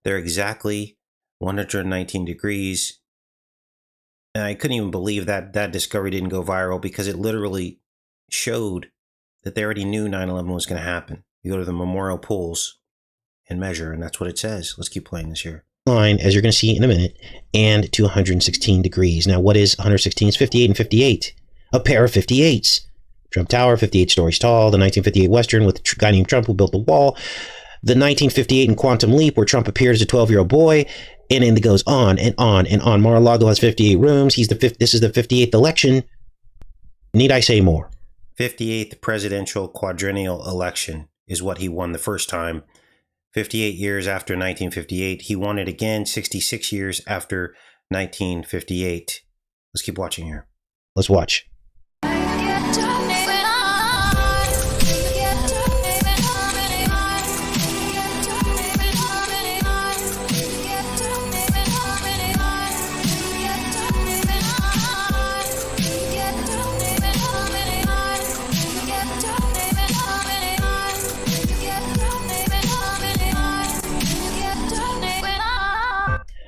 They're exactly 119 degrees. And I couldn't even believe that discovery didn't go viral because it literally showed that they already knew 9/11 was going to happen. You go to the memorial pools and measure, and that's what it says. Let's keep playing this here. Line, as you're going to see in a minute, and to 116 degrees. Now, what is 116? It's 58 and 58. A pair of 58s. Trump Tower, 58 stories tall. The 1958 Western with a guy named Trump who built the wall. The 1958 in Quantum Leap, where Trump appears as a 12-year-old boy, and then it goes on and on and on. Mar-a-Lago has 58 rooms. This is the 58th election. Need I say more? 58th presidential quadrennial election is what he won the first time. 58 years after 1958. He won it again 66 years after 1958. Let's keep watching here. Let's watch.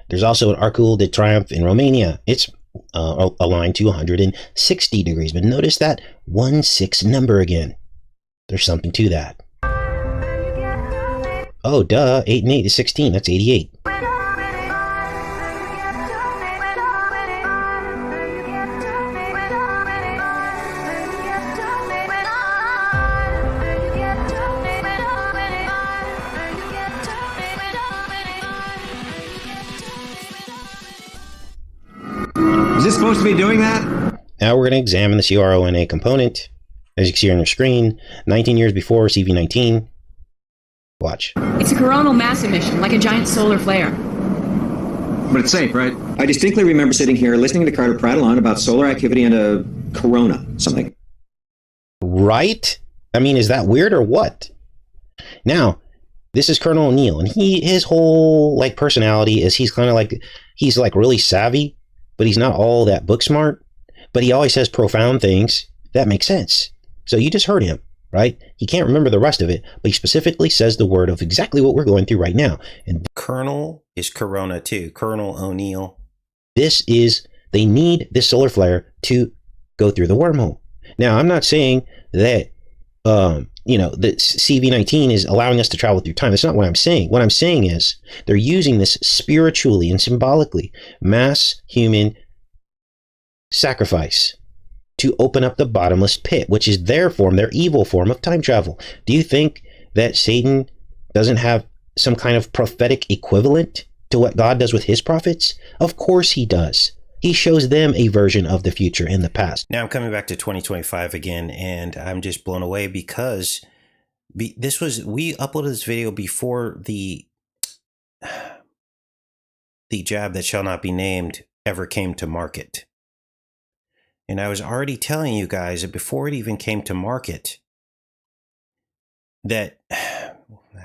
There's also an Arcul de Triomphe in Romania. It's aligned to 160 degrees. But notice that 16 number again. There's something to that. Oh, duh. 8 and 8 is 16. That's 88. Is this supposed to be doing that? Now we're going to examine the CRONA component. As you can see on your screen, 19 years before CV19. Watch. It's a coronal mass emission, like a giant solar flare. But it's safe, right? I distinctly remember sitting here listening to Carter prattle on about solar activity and a corona, something. Right? I mean, is that weird or what? Now, this is Colonel O'Neill, and his whole personality is he's really savvy, but he's not all that book smart. But he always says profound things that make sense. So you just heard him, right? He can't remember the rest of it, but he specifically says the word of exactly what we're going through right now. And Colonel is Corona too. Colonel O'Neill. They need this solar flare to go through the wormhole. Now, I'm not saying that, that CV19 is allowing us to travel through time. That's not what I'm saying. What I'm saying is they're using this spiritually and symbolically. Mass human sacrifice. to open up the bottomless pit, which is their form, their evil form of time travel. Do you think that Satan doesn't have some kind of prophetic equivalent to what God does with his prophets? Of course he does. He shows them a version of the future in the past. Now I'm coming back to 2025 again, and I'm just blown away because we uploaded this video before the jab that shall not be named ever came to market. And I was already telling you guys that before it even came to market, that, how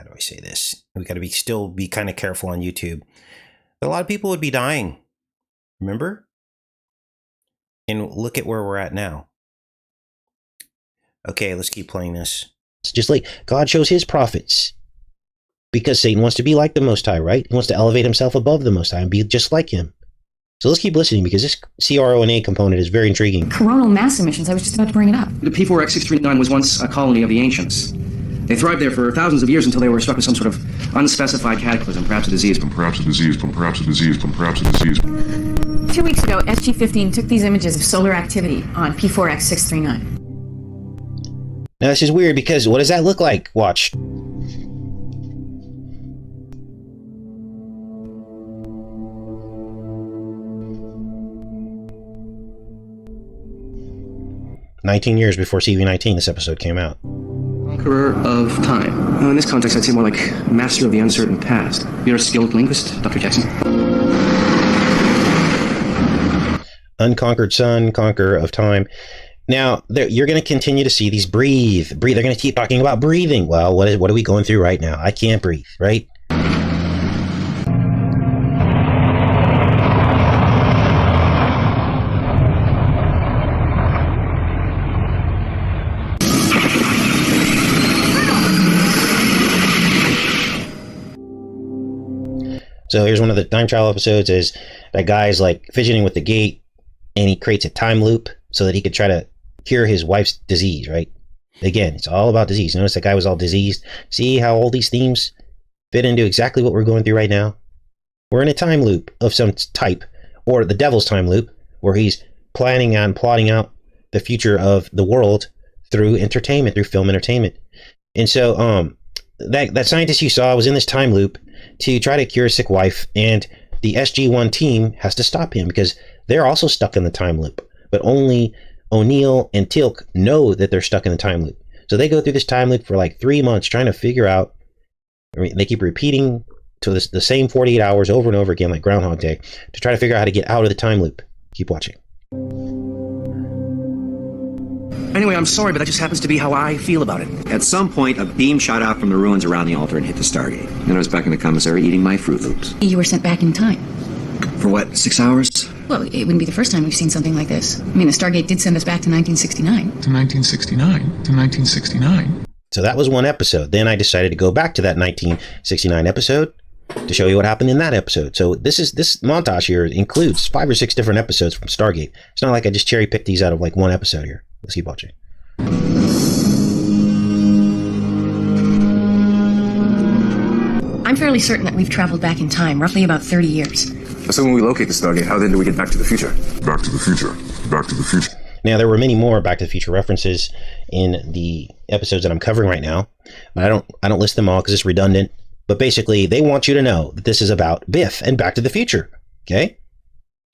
do I say this? We got to still be kind of careful on YouTube. A lot of people would be dying. Remember? And look at where we're at now. Okay, let's keep playing this. It's just like God shows his prophets, because Satan wants to be like the Most High, right? He wants to elevate himself above the Most High and be just like him. So let's keep listening, because this CRONA component is very intriguing. Coronal mass emissions, I was just about to bring it up. The P4X639 was once a colony of the ancients. They thrived there for thousands of years until they were struck with some sort of unspecified cataclysm, perhaps a disease. Perhaps a disease, perhaps a disease, perhaps a disease. 2 weeks ago, SG-15 took these images of solar activity on P4X639. Now this is weird, because what does that look like? Watch. "19 years before CV-19, this episode came out. Conqueror of time. In this context, I'd say more like master of the uncertain past. You're a skilled linguist, Dr. Jackson. Unconquered sun, conqueror of time. Now, you're going to continue to see these breathe. They're going to keep talking about breathing. Well, what are we going through right now? I can't breathe, right? So here's one of the time travel episodes, is that guy's like fidgeting with the gate, and he creates a time loop so that he could try to cure his wife's disease, right? Again, it's all about disease. Notice that guy was all diseased. See how all these themes fit into exactly what we're going through right now? We're in a time loop of some type, or the devil's time loop, where he's plotting out the future of the world through entertainment, through film entertainment. And so that scientist you saw was in this time loop to try to cure a sick wife, and the SG-1 team has to stop him because they're also stuck in the time loop. But only O'Neill and Teal'c know that they're stuck in the time loop. So they go through this time loop for like 3 months trying to figure out. I mean, they keep repeating to the same 48 hours over and over again, like Groundhog Day, to try to figure out how to get out of the time loop. Keep watching. Anyway, I'm sorry, but that just happens to be how I feel about it. At some point, a beam shot out from the ruins around the altar and hit the Stargate. Then I was back in the commissary eating my Fruit Loops. You were sent back in time. For what, 6 hours? Well, it wouldn't be the first time we've seen something like this. I mean, the Stargate did send us back to 1969. To 1969. To 1969. So that was one episode. Then I decided to go back to that 1969 episode to show you what happened in that episode. So this montage here includes 5 or 6 different episodes from Stargate. It's not like I just cherry picked these out of like one episode here. Let's keep watching. I'm fairly certain that we've traveled back in time, roughly about 30 years. So when we locate the Stargate, how then do we get back to the future? Back to the future. Back to the future. Now, there were many more Back to the Future references in the episodes that I'm covering right now, but I don't list them all because it's redundant. But basically, they want you to know that this is about Biff and Back to the Future. Okay?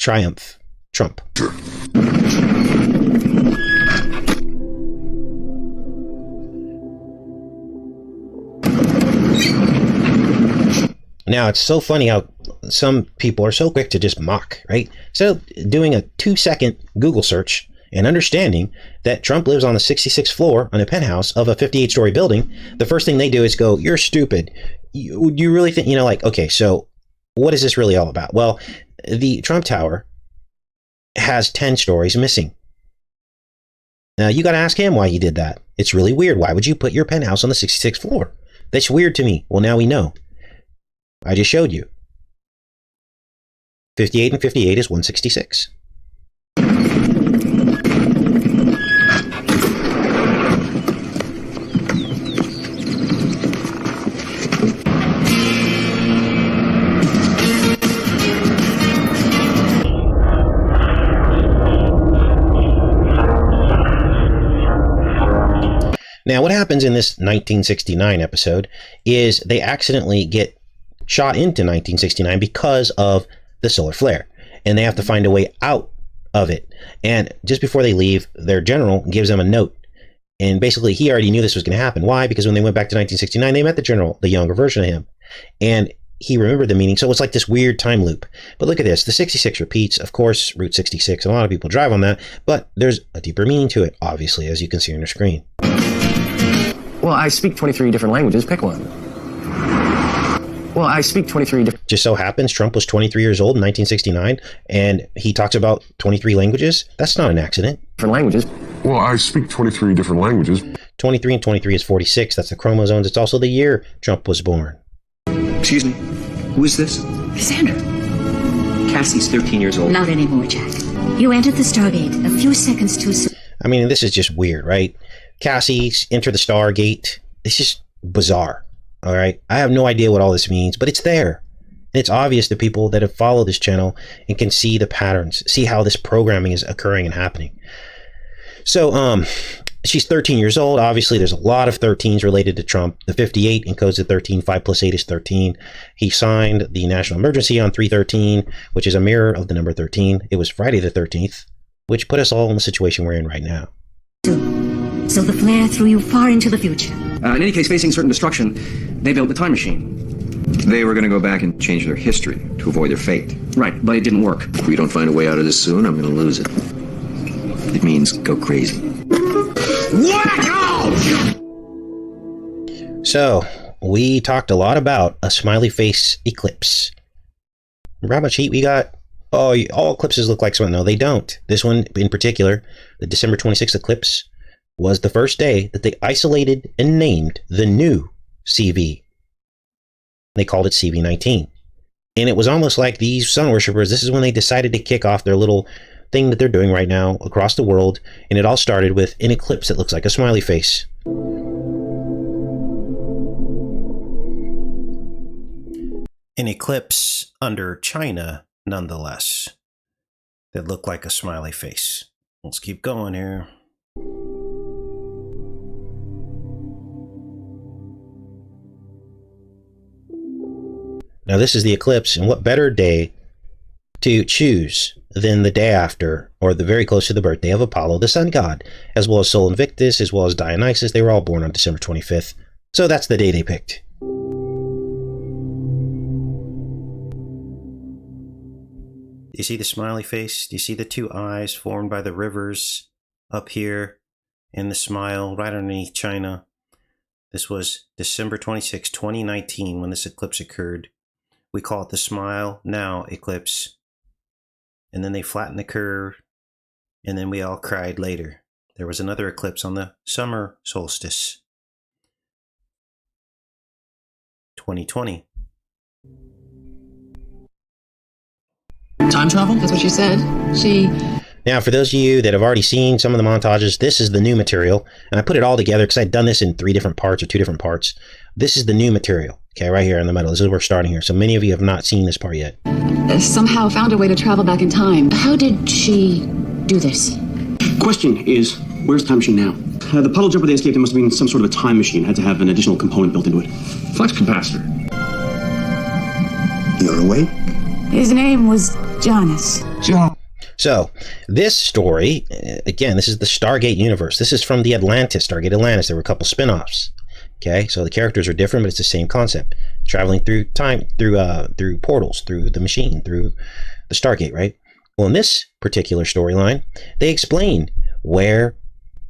Triumph. Trump. Sure. Now, it's so funny how some people are so quick to just mock, right? Instead of doing a 2-second Google search and understanding that Trump lives on the 66th floor on a penthouse of a 58-story building, the first thing they do is go, "You're stupid. You really think," like, okay, so what is this really all about? Well, the Trump Tower has 10 stories missing. Now, you got to ask him why he did that. It's really weird. Why would you put your penthouse on the 66th floor? That's weird to me. Well, now we know. I just showed you. 58 and 58 is 166. Now, what happens in this 1969 episode is they accidentally get shot into 1969 because of the solar flare, and they have to find a way out of it. And just before they leave, their general gives them a note. And basically, he already knew this was going to happen. Why? Because when they went back to 1969, they met the general, the younger version of him. And he remembered the meaning. So it's like this weird time loop. But look at this. The 66 repeats. Of course, Route 66. And a lot of people drive on that. But there's a deeper meaning to it, obviously, as you can see on your screen. Well, I speak 23 different languages. Pick one. Well, I speak 23 different... Just so happens Trump was 23 years old in 1969, and he talks about 23 languages. That's not an accident. Different languages. Well, I speak 23 different languages. 23 and 23 is 46. That's the chromosomes. It's also the year Trump was born. Excuse me, who is this? Cassandra. Cassie's 13 years old. Not anymore, Jack. You entered the Stargate a few seconds too soon. I mean, this is just weird, right? Cassie enter the Stargate. It's just bizarre. All right. I have no idea what all this means, but it's there. And it's obvious to people that have followed this channel and can see the patterns, see how this programming is occurring and happening. So, she's 13 years old. Obviously, there's a lot of 13s related to Trump. The 58 encodes the 13. 5 plus 8 is 13. He signed the national emergency on 3/13, which is a mirror of the number 13. It was Friday the 13th, which put us all in the situation we're in right now. So the flare threw you far into the future. In any case, facing certain destruction, they built the time machine. They were going to go back and change their history to avoid their fate. Right, but it didn't work. If we don't find a way out of this soon, I'm going to lose it. It means go crazy. So, we talked a lot about a smiley face eclipse. Remember how much heat we got? Oh, all eclipses look like something. No, they don't. This one in particular, the December 26th eclipse, was the first day that they isolated and named the new CV. They called it CV-19. And it was almost like these sun worshippers, this is when they decided to kick off their little thing that they're doing right now across the world. And it all started with an eclipse that looks like a smiley face. An eclipse under China, nonetheless, that looked like a smiley face. Let's keep going here. Now, this is the eclipse, and what better day to choose than the day after, or the very close to the birthday of Apollo, the sun god, as well as Sol Invictus, as well as Dionysus. They were all born on December 25th. So that's the day they picked. Do you see the smiley face? Do you see the two eyes formed by the rivers up here in the smile right underneath China? This was December 26, 2019 when this eclipse occurred. We call it the Smile Now eclipse. And then they flattened the curve, and then we all cried later. There was another eclipse on the summer solstice. 2020. Time travel? That's what she said. Now, for those of you that have already seen some of the montages, this is the new material. And I put it all together because I'd done this in 3 different parts or 2 different parts. This is the new material. Okay, right here in the middle. This is where we're starting here. So many of you have not seen this part yet. Somehow found a way to travel back in time. How did she do this? Question is, where's the time machine now? The puddle jumper they escaped in must have been some sort of a time machine. Had to have an additional component built into it. Flux capacitor. You're away? His name was Jonas. So, this story, again, this is the Stargate universe. This is from the Stargate Atlantis. There were a couple spin-offs. Okay, so the characters are different, but it's the same concept. Traveling through time, through portals, through the machine, through the Stargate, right? Well, in this particular storyline, they explain where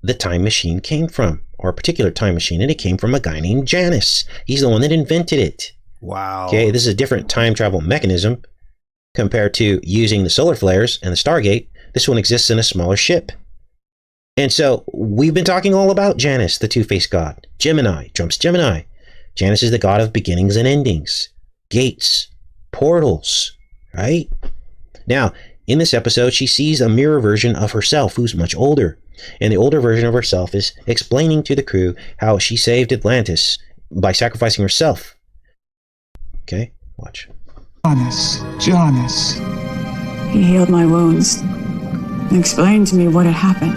the time machine came from, or a particular time machine, and it came from a guy named Janus. He's the one that invented it. Wow. Okay, this is a different time travel mechanism compared to using the solar flares and the Stargate. This one exists in a smaller ship. And so we've been talking all about Janus, the two-faced god. Gemini, Trump's Gemini. Janus is the god of beginnings and endings, gates, portals, right? Now, in this episode, she sees a mirror version of herself who's much older. And the older version of herself is explaining to the crew how she saved Atlantis by sacrificing herself. Okay, watch. Jonas. He healed my wounds and explained to me what had happened.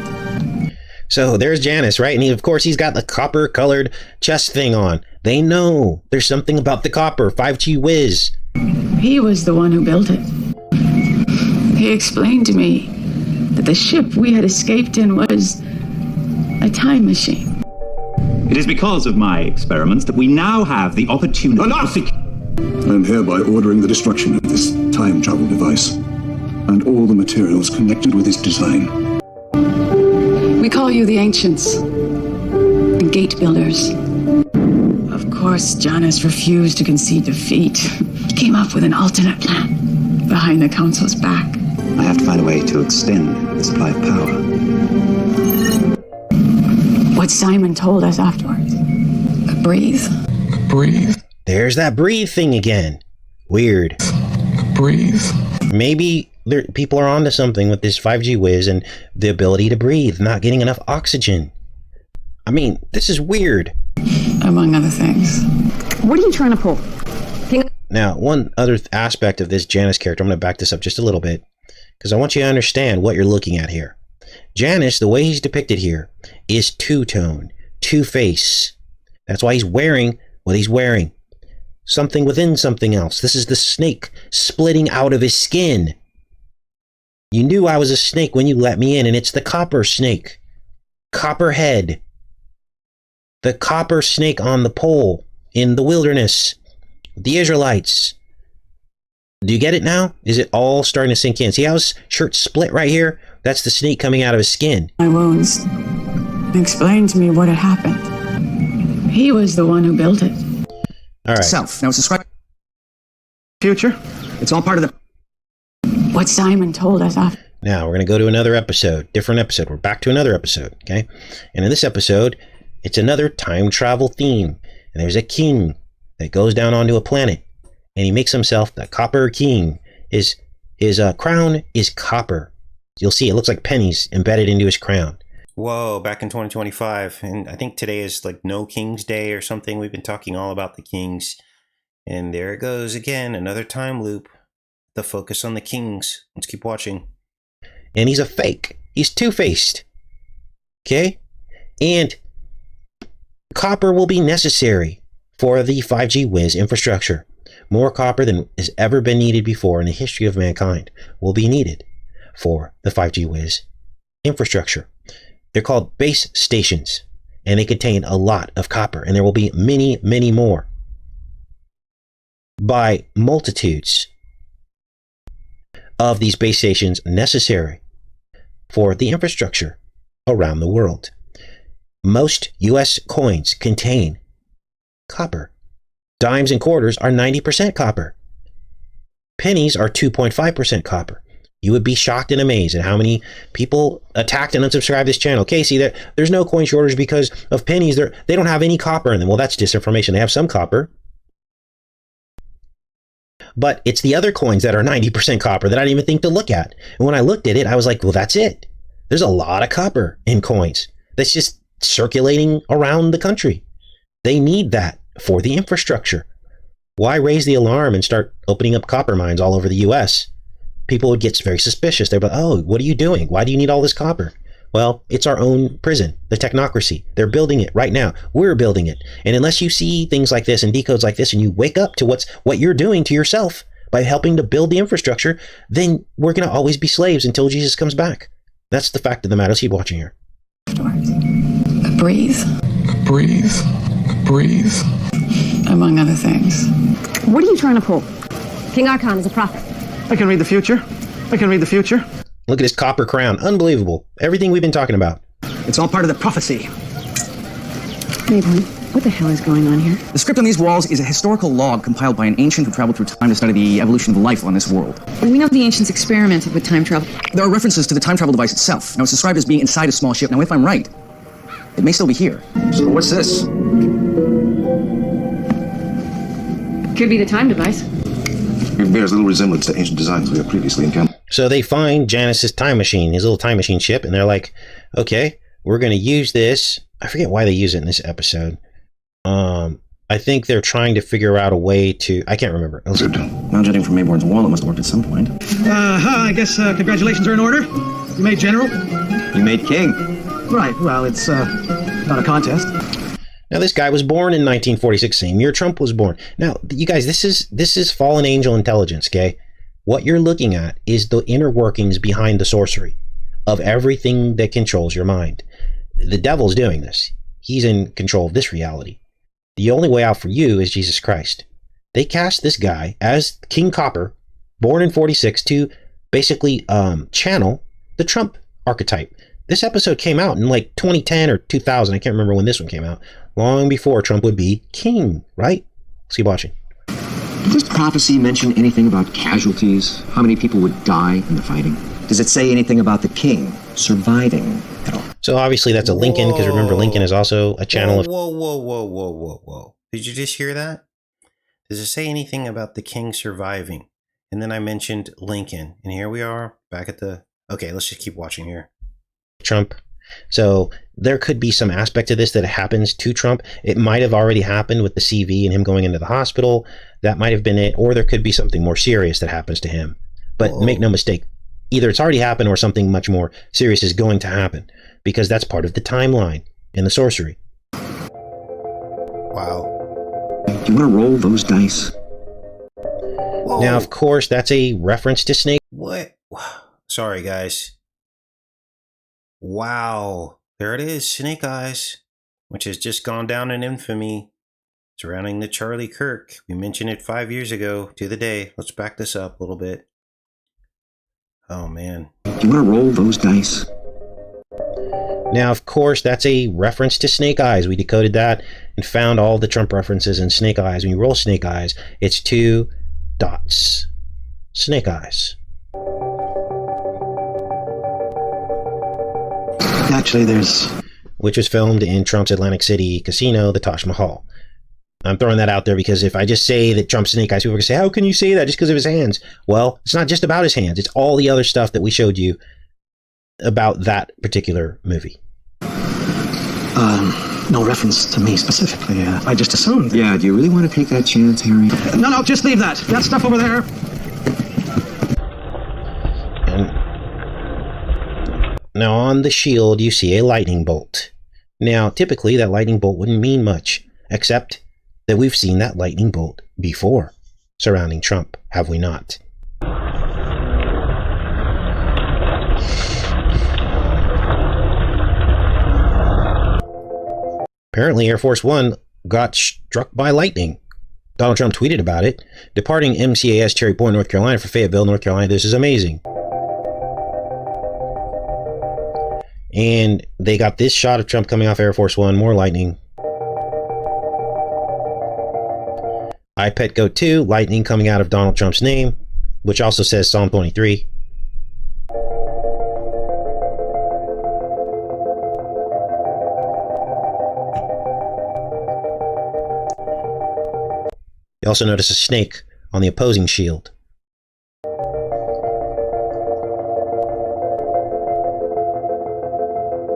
So there's Janice, right? And of course, he's got the copper-colored chest thing on. They know there's something about the copper. 5G whiz. He was the one who built it. He explained to me that the ship we had escaped in was a time machine. It is because of my experiments that we now have the opportunity. Enough! I am hereby ordering the destruction of this time travel device and all the materials connected with its design. We call you the Ancients, the Gate Builders. Of course, Janus refused to concede defeat. He came up with an alternate plan behind the Council's back. I have to find a way to extend the supply of power. What Simon told us afterwards. Breathe. Breathe. There's that breathe thing again. Weird. Breathe. Maybe people are onto something with this 5G whiz and the ability to breathe, not getting enough oxygen. I mean, this is weird. Among other things. What are you trying to pull? Now, one other aspect of this Janice character, I'm going to back this up just a little bit, because I want you to understand what you're looking at here. Janice, the way he's depicted here, is two-tone, two-face. That's why he's wearing what he's wearing. Something within something else. This is the snake splitting out of his skin. You knew I was a snake when you let me in, and it's the copper snake. Copperhead. The copper snake on the pole in the wilderness. The Israelites. Do you get it now? Is it all starting to sink in? See how his shirt split right here? That's the snake coming out of his skin. My wounds. Explained to me what had happened. He was the one who built it. All right. Self. Now it's described future. It's all part of the what Simon told us after. Now we're going to go to another episode, different episode. We're back to another episode, okay? And in this episode, it's another time travel theme. And there's a king that goes down onto a planet, and he makes himself the Copper King. His crown is copper. You'll see it looks like pennies embedded into his crown. Whoa, back in 2025. And I think today is like No King's Day or something. We've been talking all about the kings. And there it goes again, another time loop. The focus on the kings. Let's keep watching. And he's a fake. He's two-faced. Okay? And copper will be necessary for the 5G whiz infrastructure. More copper than has ever been needed before in the history of mankind will be needed for the 5G whiz infrastructure. They're called base stations, and they contain a lot of copper, and there will be many, many more by multitudes of these base stations necessary for the infrastructure around the world. Most US coins contain copper. Dimes and quarters are 90% copper. Pennies are 2.5% copper. You would be shocked and amazed at how many people attacked and unsubscribed this channel. Casey, there's no coin shortage because of pennies. They don't have any copper in them. Well, that's disinformation. They have some copper. But it's the other coins that are 90% copper that I didn't even think to look at. And when I looked at it, I was like, well, that's it. There's a lot of copper in coins that's just circulating around the country. They need that for the infrastructure. Why raise the alarm and start opening up copper mines all over the US? People would get very suspicious. They'd be like, oh, what are you doing? Why do you need all this copper? Well, it's our own prison, the technocracy. They're building it right now. We're building it. And unless you see things like this and decodes like this and you wake up to what you're doing to yourself by helping to build the infrastructure, then we're going to always be slaves until Jesus comes back. That's the fact of the matter. Let's keep watching here. Breathe. Breathe. Breathe. Among other things. What are you trying to pull? King Archon is a prophet. I can read the future. I can read the future. Look at his copper crown. Unbelievable. Everything we've been talking about. It's all part of the prophecy. Nathan, what the hell is going on here? The script on these walls is a historical log compiled by an ancient who traveled through time to study the evolution of life on this world. We know the ancients experimented with time travel. There are references to the time travel device itself. Now, it's described as being inside a small ship. Now, if I'm right, it may still be here. So what's this? Could be the time device. It bears little resemblance to ancient designs we have previously encountered. So they find Janus's time machine, his little time machine ship, and they're like, okay, we're going to use this. I forget why they use it in this episode. I think they're trying to figure out a way to, I can't remember. Now, judging from Mayborn's wall, it must have worked at some point. I guess congratulations are in order. You made general. You made king. Right, well, it's not a contest. Now, this guy was born in 1946, same year Trump was born. Now, you guys, this is fallen angel intelligence, okay? What you're looking at is the inner workings behind the sorcery of everything that controls your mind. The devil's doing this. He's in control of this reality. The only way out for you is Jesus Christ. They cast this guy as King Copper, born in 46, to basically channel the Trump archetype. This episode came out in like 2010 or 2000. I can't remember when this one came out. Long before Trump would be king, right? Let's keep watching. Did this prophecy mention anything about casualties? How many people would die in the fighting? Does it say anything about the king surviving at all? So obviously that's a Lincoln, because remember Lincoln is also a channel of... Whoa. Did you just hear that? Does it say anything about the king surviving? And then I mentioned Lincoln. And here we are back at the... Okay, let's just keep watching here. Trump. So there could be some aspect of this that happens to Trump. It might have already happened with the CV and him going into the hospital. That might have been it. Or there could be something more serious that happens to him. But make no mistake, either it's already happened or something much more serious is going to happen, because that's part of the timeline in the sorcery. Wow. Do you want to roll those dice? Whoa. Now, of course, that's a reference to Snake. What? Sorry, guys. Wow. There it is, Snake Eyes, which has just gone down in infamy surrounding the Charlie Kirk. We mentioned it 5 years ago to the day. Let's back this up a little bit. Oh, man. Do you want to roll those dice? Now, of course, that's a reference to Snake Eyes. We decoded that and found all the Trump references in Snake Eyes. When you roll Snake Eyes, it's 2 dots. Snake Eyes. Actually, there's... Which was filmed in Trump's Atlantic City casino, the Taj Mahal. I'm throwing that out there because if I just say that Trump's Snake Eyes, people are going to say, how can you say that just because of his hands? Well, it's not just about his hands. It's all the other stuff that we showed you about that particular movie. No reference to me specifically. I just assumed. Yeah, do you really want to take that chance, Harry? No, just leave that. That stuff over there. And now on the shield, you see a lightning bolt. Now, typically, that lightning bolt wouldn't mean much, except that we've seen that lightning bolt before surrounding Trump, have we not? Apparently, Air Force One got struck by lightning. Donald Trump tweeted about it. Departing MCAS Cherry Point, North Carolina for Fayetteville, North Carolina. This is amazing. And they got this shot of Trump coming off Air Force One. More lightning. iPet Go 2, lightning coming out of Donald Trump's name, which also says Psalm 23. You also notice a snake on the opposing shield.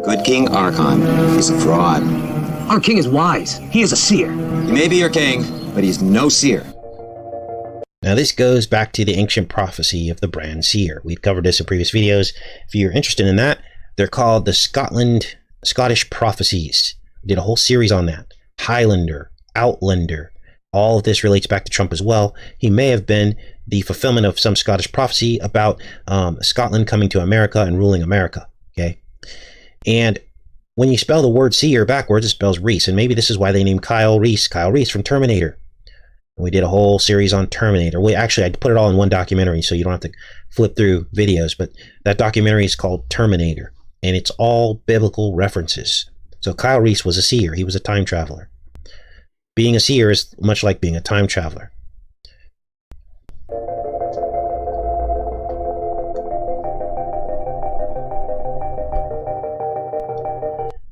Good King Archon is a fraud. Our king is wise. He is a seer. He may be your king, but he's no seer. Now this goes back to the ancient prophecy of the brand seer. We've covered this in previous videos. If you're interested in that, they're called the Scottish prophecies. We did a whole series on that. Highlander, Outlander. All of this relates back to Trump as well. He may have been the fulfillment of some Scottish prophecy about Scotland coming to America and ruling America. Okay, and when you spell the word seer backwards, it spells Reese, and maybe this is why they named Kyle Reese from Terminator. And we did a whole series on Terminator. I put it all in one documentary, so you don't have to flip through videos. But that documentary is called Terminator, and it's all biblical references. So Kyle Reese was a seer. He was a time traveler. Being a seer is much like being a time traveler.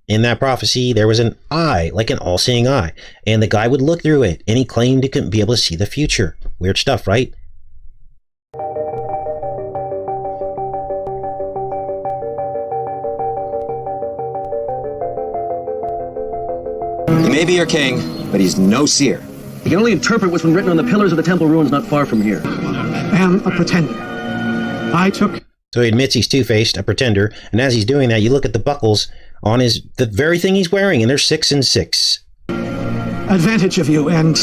In that prophecy, there was an eye, like an all-seeing eye, and the guy would look through it, and he claimed to be able to see the future. Weird stuff, right? He may be your king, but he's no seer. He can only interpret what's been written on the pillars of the temple ruins not far from here. I am a pretender. So he admits he's two-faced, a pretender, and as he's doing that, you look at the buckles on the very thing he's wearing, and they're 6 and 6. Advantage of you, and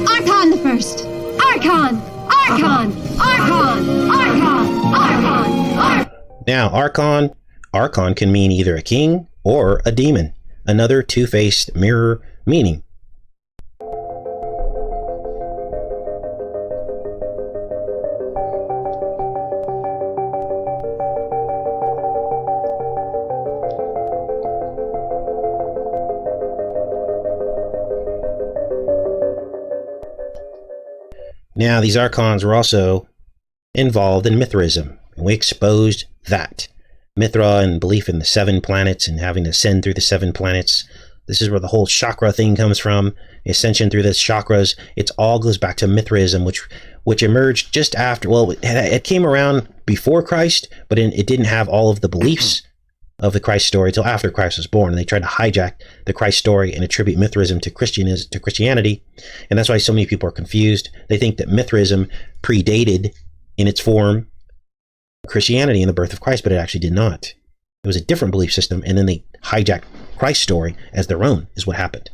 Archon the first. Archon! Archon! Archon! Archon! Archon! Now, Archon can mean either a king or a demon. Another two-faced mirror meaning. Now, these Archons were also involved in Mithraism, and we exposed that. Mithra and belief in the 7 planets and having to ascend through the 7 planets. This is where the whole chakra thing comes from. Ascension through the chakras. It all goes back to Mithraism, which emerged just after. Well, it came around before Christ, but it didn't have all of the beliefs of the Christ story until after Christ was born. And they tried to hijack the Christ story and attribute Mithraism to Christianity. And that's why so many people are confused. They think that Mithraism predated in its form Christianity and the birth of Christ, but it actually did not. It was a different belief system, and then they hijacked Christ's story as their own, is what happened.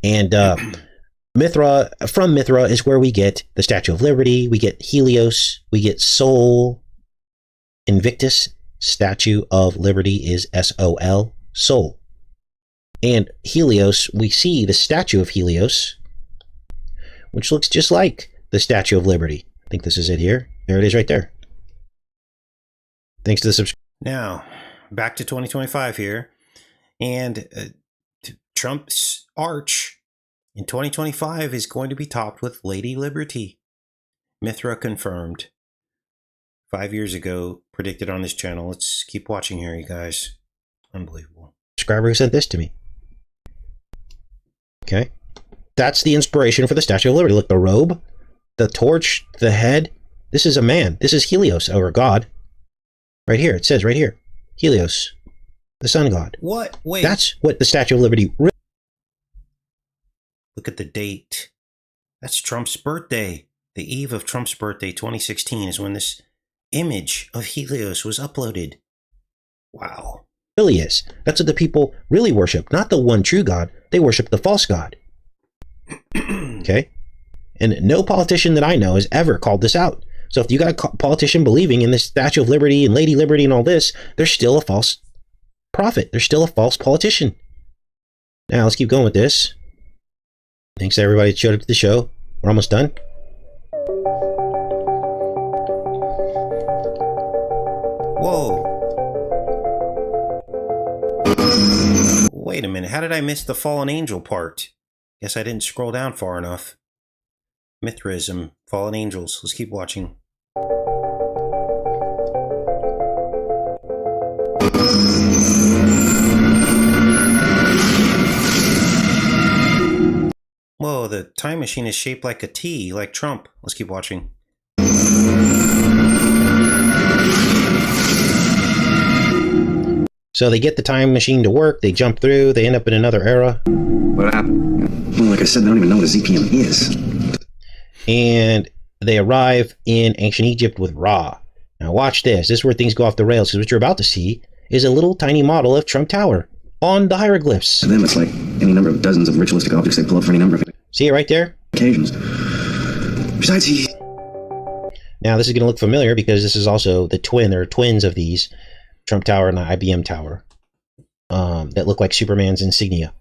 And from Mithra is where we get the Statue of Liberty, we get Helios, we get Sol Invictus. Statue of Liberty is S-O-L, Sol. And Helios, we see the statue of Helios, which looks just like the Statue of Liberty. I think this is it here. There it is right there. Thanks to the subscribe. Now, back to 2025 here. And Trump's arch in 2025 is going to be topped with Lady Liberty. Mithra confirmed. 5 years ago, predicted on this channel. Let's keep watching here, you guys. Unbelievable. Subscriber who sent this to me. Okay. That's the inspiration for the Statue of Liberty. Look, the robe, the torch, the head. This is a man. This is Helios, or God. Right here. It says right here. Helios, the sun god. What? Wait. That's what the Statue of Liberty. Look at the date. That's Trump's birthday. The eve of Trump's birthday, 2016, is when this image of Helios was uploaded. Wow. Really is. That's what the people really worship. Not the one true God. They worship the false God. Okay? And no politician that I know has ever called this out. So if you got a politician believing in the Statue of Liberty and Lady Liberty and all this, they're still a false prophet. They're still a false politician. Now, let's keep going with this. Thanks to everybody that showed up to the show. We're almost done. Whoa. Wait a minute. How did I miss the fallen angel part? Guess I didn't scroll down far enough. Mithraism, fallen angels. Let's keep watching. Whoa, the time machine is shaped like a T, like Trump. Let's keep watching. So they get the time machine to work, they jump through, they end up in another era. What happened? Well, like I said, they don't even know what a ZPM is. And they arrive in ancient Egypt with Ra. Now watch this. This is where things go off the rails, because what you're about to see is a little tiny model of Trump Tower on the hieroglyphs. To them, it's like any number of dozens of ritualistic objects they pull up for any number of see it right there? Occasions. Besides, now this is going to look familiar because this is also the twin. There are twins of these, Trump Tower and the IBM Tower, that look like Superman's insignia.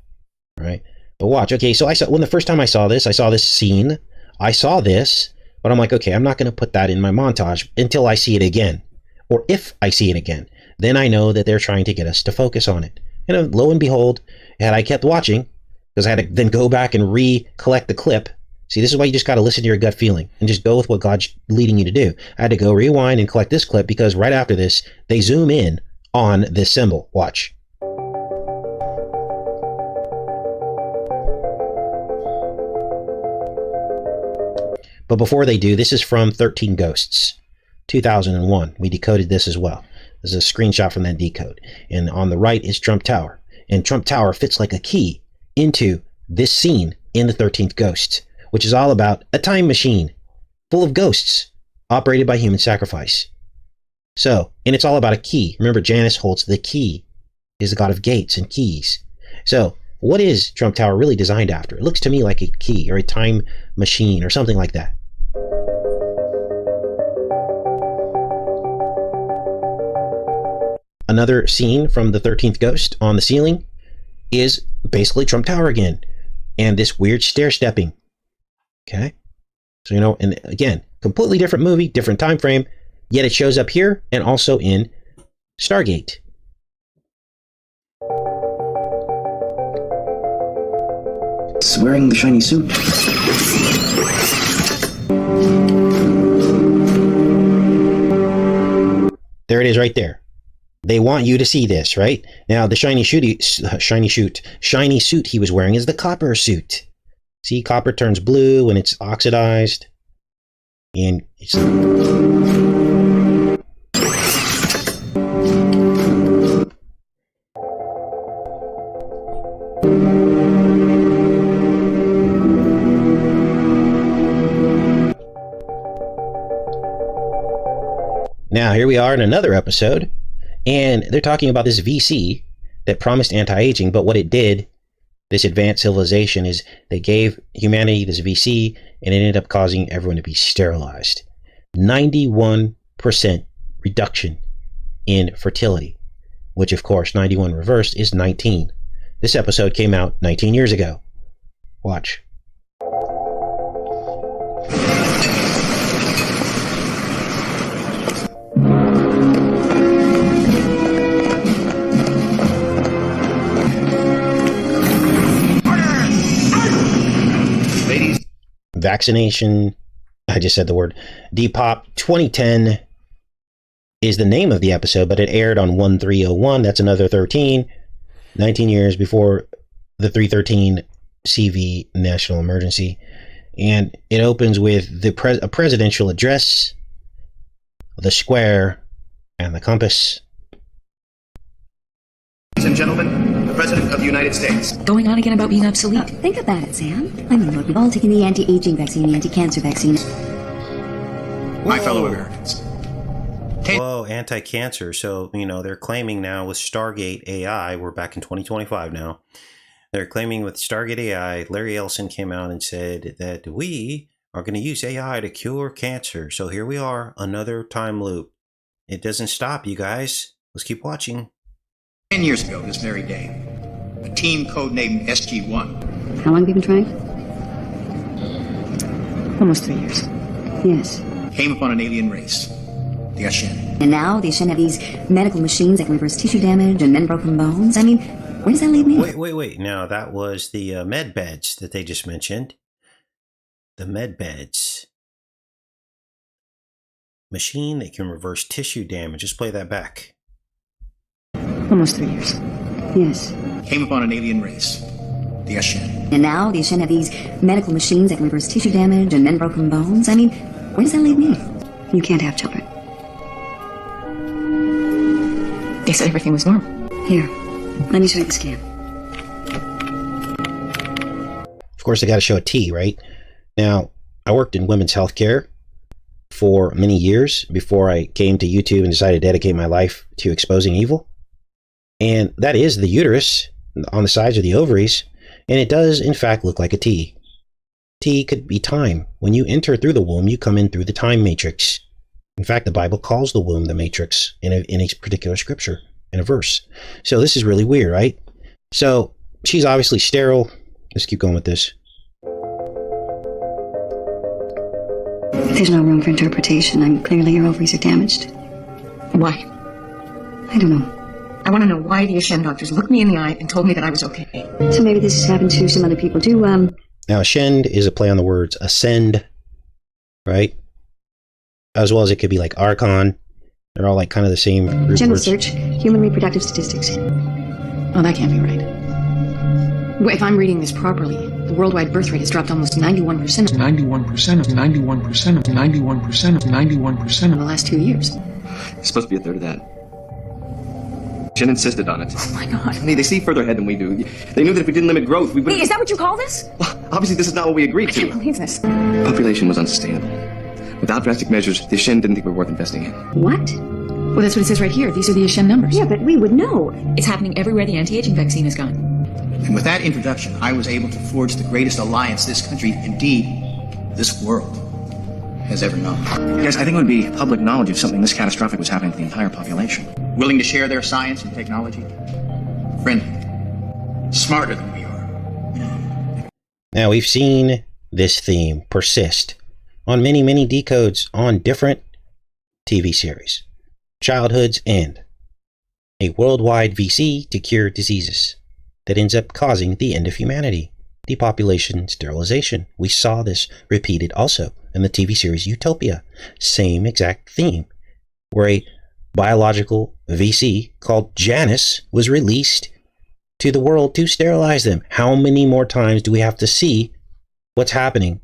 Right? But watch. Okay, so when the first time I saw this scene. I saw this, but I'm like, okay, I'm not going to put that in my montage until I see it again. Or if I see it again. Then I know that they're trying to get us to focus on it. And lo and behold, had I kept watching, because I had to then go back and recollect the clip. See, this is why you just got to listen to your gut feeling and just go with what God's leading you to do. I had to go rewind and collect this clip because right after this, they zoom in on this symbol. Watch. But before they do, this is from 13 Ghosts, 2001. We decoded this as well. This is a screenshot from that decode. And on the right is Trump Tower. And Trump Tower fits like a key into this scene in the 13th Ghost, which is all about a time machine full of ghosts operated by human sacrifice. So, and it's all about a key. Remember, Janus holds the key, is the god of gates and keys. So, what is Trump Tower really designed after? It looks to me like a key or a time machine or something like that. Another scene from the 13th Ghost on the ceiling is basically Trump Tower again. And this weird stair-stepping. Okay? So, you know, and again, completely different movie, different time frame, yet it shows up here and also in Stargate. It's wearing the shiny suit. There it is right there. They want you to see this, right? Now, the shiny suit he was wearing is the copper suit. See, copper turns blue when it's oxidized. And it's... Now, here we are in another episode, and they're talking about this VC that promised anti-aging, but what it did, this advanced civilization, is they gave humanity this VC, and it ended up causing everyone to be sterilized. 91% reduction in fertility, which, of course, 91 reversed is 19. This episode came out 19 years ago. Watch. Vaccination, I just said the word, Depop 2010 is the name of the episode, but it aired on 1301. That's another 19 years before the 313 CV national emergency. And it opens with a presidential address, the square, and the compass. Ladies and gentlemen, the President of the United States. Going on again about being obsolete. Think about it, Sam. I mean, look, we've all taken the anti-aging vaccine, the anti-cancer vaccine. My fellow Americans. Whoa, anti-cancer. So, you know, they're claiming now with Stargate AI, we're back in 2025 now. They're claiming with Stargate AI, Larry Ellison came out and said that we are going to use AI to cure cancer. So here we are, another time loop. It doesn't stop, you guys. Let's keep watching. 10 years ago, this very day, a team codenamed SG-1. How long have you been trying? Almost 3 years. Yes. Came upon an alien race, the Ashen. And now the Ashen have these medical machines that can reverse tissue damage and mend broken bones. I mean, where does that leave me? Wait. Now, that was the med beds that they just mentioned. The med beds. Machine that can reverse tissue damage. Just play that back. Almost 3 years. Yes. Came upon an alien race, the Ashen. And now the Ashen have these medical machines that can reverse tissue damage and mend broken bones. I mean, where does that leave me? You can't have children. They said everything was normal. Here, let me show you the scan. Of course, they got to show a T, right? Now, I worked in women's healthcare for many years before I came to YouTube and decided to dedicate my life to exposing evil. And that is the uterus on the sides of the ovaries. And it does, in fact, look like a T. T could be time. When you enter through the womb, you come in through the time matrix. In fact, the Bible calls the womb the matrix in a particular scripture, in a verse. So this is really weird, right? So she's obviously sterile. Let's keep going with this. There's no room for interpretation, and clearly your ovaries are damaged. Why? I don't know. I want to know why the Ashen doctors looked me in the eye and told me that I was okay. So maybe this has happened to some other people too. Now, ascend is a play on the words ascend, right? As well as it could be like archon. They're all like kind of the same root General words. search, human reproductive statistics. Oh, that can't be right. Well, if I'm reading this properly, the worldwide birth rate has dropped almost 91%. 91% In the last 2 years. It's supposed to be a third of that. Jen insisted on it. Oh my God. They see further ahead than we do. They knew that if we didn't limit growth, we would... Wait, is that what you call this? Well, obviously this is not what we agreed I can't to. believe this. Population was unsustainable. Without drastic measures, the Shen didn't think we were worth investing in. What? Well, that's what it says right here. These are the Ashen numbers. Yeah, but we would know. It's happening everywhere the anti-aging vaccine has gone. And with that introduction, I was able to forge the greatest alliance this country, indeed, this world, has ever known. Guys, I think it would be public knowledge if something this catastrophic was happening to the entire population. Willing to share their science and technology? Friendly. Smarter than we are. Now, we've seen this theme persist on many, many decodes on different TV series. Childhood's End. A worldwide VC to cure diseases that ends up causing the end of humanity. Depopulation, sterilization. We saw this repeated also in the TV series Utopia. Same exact theme, where a biological VC called Janus was released to the world to sterilize them. How many more times do we have to see what's happening?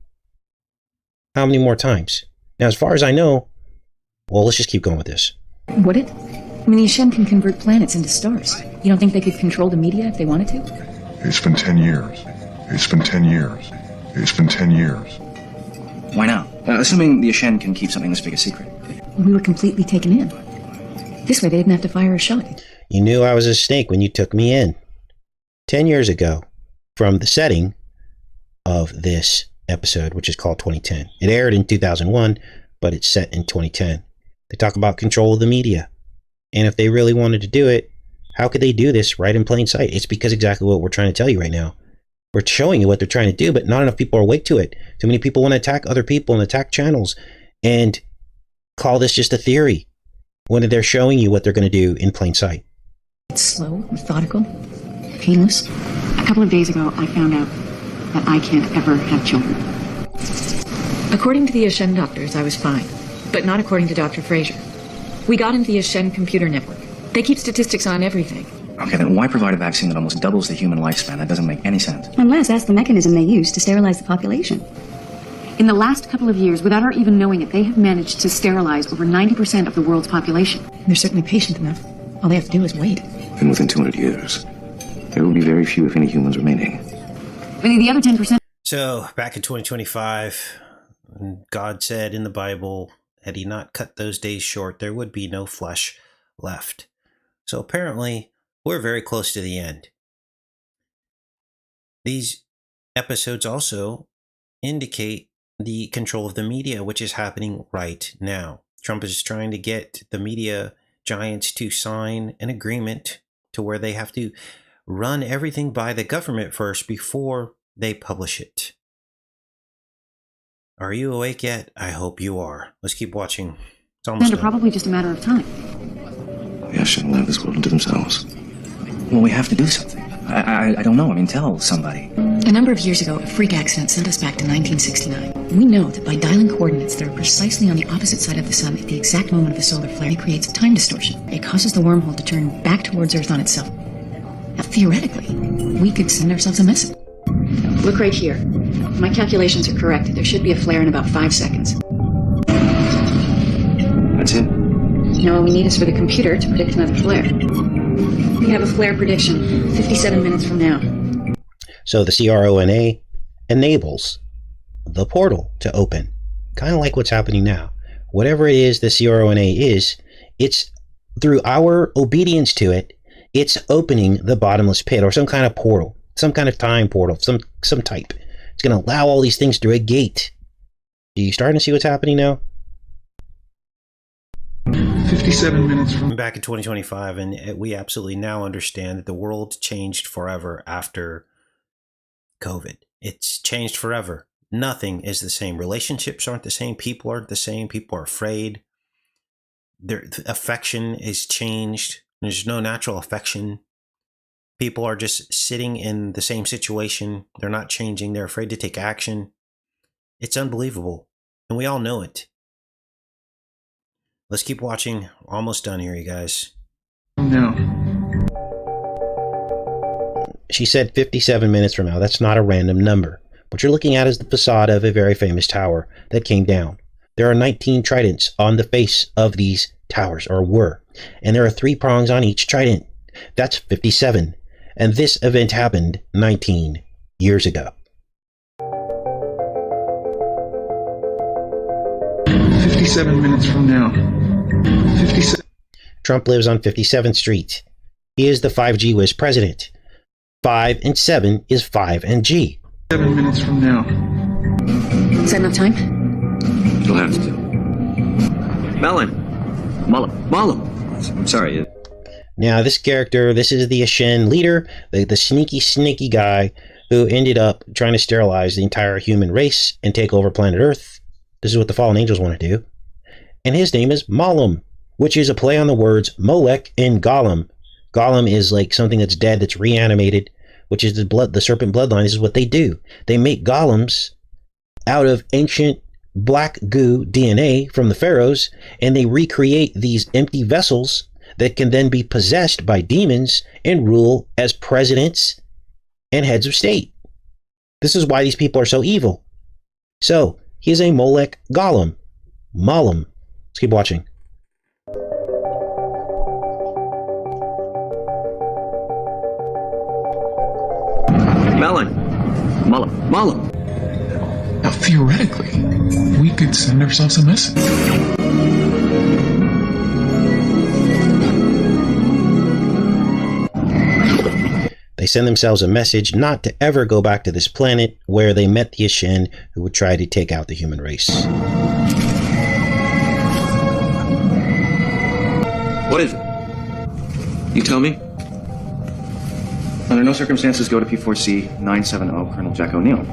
How many more times? Now, as far as I know, well, let's just keep going with this. Would it? I mean, the Ashen can convert planets into stars. You don't think they could control the media if they wanted to? It's been 10 years. It's been 10 years. It's been 10 years. Why not? Assuming the Ashen can keep something this big a secret. We were completely taken in. This way they didn't have to fire a shot. You knew I was a snake when you took me in. 10 years ago, from the setting of this episode, which is called 2010. It aired in 2001, but it's set in 2010. They talk about control of the media. And if they really wanted to do it, how could they do this right in plain sight? It's because exactly what we're trying to tell you right now. We're showing you what they're trying to do, but not enough people are awake to it. Too many people want to attack other people and attack channels and call this just a theory when they're showing you what they're going to do in plain sight. It's slow, methodical, painless. A couple of days ago, I found out that I can't ever have children. According to the Ashen doctors, I was fine, but not according to Dr. Fraser. We got into the Ashen computer network. They keep statistics on everything. Okay, then why provide a vaccine that almost doubles the human lifespan? That doesn't make any sense. Unless that's the mechanism they use to sterilize the population. In the last couple of years, without our even knowing it, they have managed to sterilize over 90% of the world's population. They're certainly patient enough. All they have to do is wait. And within 200 years, there will be very few, if any, humans remaining. I mean, the other 10%. So, back in 2025, God said in the Bible, had he not cut those days short, there would be no flesh left. So apparently, we're very close to the end. These episodes also indicate the control of the media, which is happening right now. Trump is trying to get the media giants to sign an agreement to where they have to run everything by the government first before they publish it. Are you awake yet? I hope you are. Let's keep watching. It's almost done. Probably just a matter of time. The Ashen will have this world into themselves. Well, we have to do something. I don't know. I mean, tell somebody. A number of years ago, a freak accident sent us back to 1969. We know that by dialing coordinates that are precisely on the opposite side of the sun at the exact moment of the solar flare, it creates a time distortion. It causes the wormhole to turn back towards Earth on itself. Now, theoretically, we could send ourselves a message. Look right here. If my calculations are correct, there should be a flare in about 5 seconds. That's it? Now all we need is for the computer to predict another flare. We have a flare prediction, 57 minutes from now. So the CRONA enables the portal to open, kind of like what's happening now. Whatever it is the CRONA is, it's through our obedience to it, it's opening the bottomless pit or some kind of portal, some kind of time portal, some type. It's going to allow all these things through a gate. Are you starting to see what's happening now? 57 minutes from back in 2025, and we absolutely now understand that the world changed forever after COVID. It's changed forever. Nothing is the same. Relationships aren't the same. People aren't the same. People are afraid. Their affection is changed. There's no natural affection. People are just sitting in the same situation. They're not changing. They're afraid to take action. It's unbelievable. And we all know it. Let's keep watching. Almost done here, you guys. No. She said 57 minutes from now. That's not a random number. What you're looking at is the facade of a very famous tower that came down. There are 19 tridents on the face of these towers, or were. And there are 3 prongs on each trident. That's 57. And this event happened 19 years ago. 57 minutes from now. 57. Trump lives on 57th Street. He is the 5G Wiz president. 5 and 7 is 5 and G. 7 minutes from now. Is that enough time? You'll have to. Mullen. I'm sorry. Now, this character, this is the Ashen leader, the sneaky guy who ended up trying to sterilize the entire human race and take over planet Earth. This is what the fallen angels want to do. And his name is Mollum, which is a play on the words Molech and Gollum. Gollum is like something that's dead, that's reanimated, which is the serpent bloodline. This is what they do. They make golems out of ancient black goo DNA from the pharaohs, and they recreate these empty vessels that can then be possessed by demons and rule as presidents and heads of state. This is why these people are so evil. So, he is a Molech Gollum. Mollum. Let's keep watching. Mullen. Now, theoretically, we could send ourselves a message. They send themselves a message not to ever go back to this planet where they met the Ashen who would try to take out the human race. What is it? You tell me? Under no circumstances go to P4C 970, Colonel Jack O'Neill.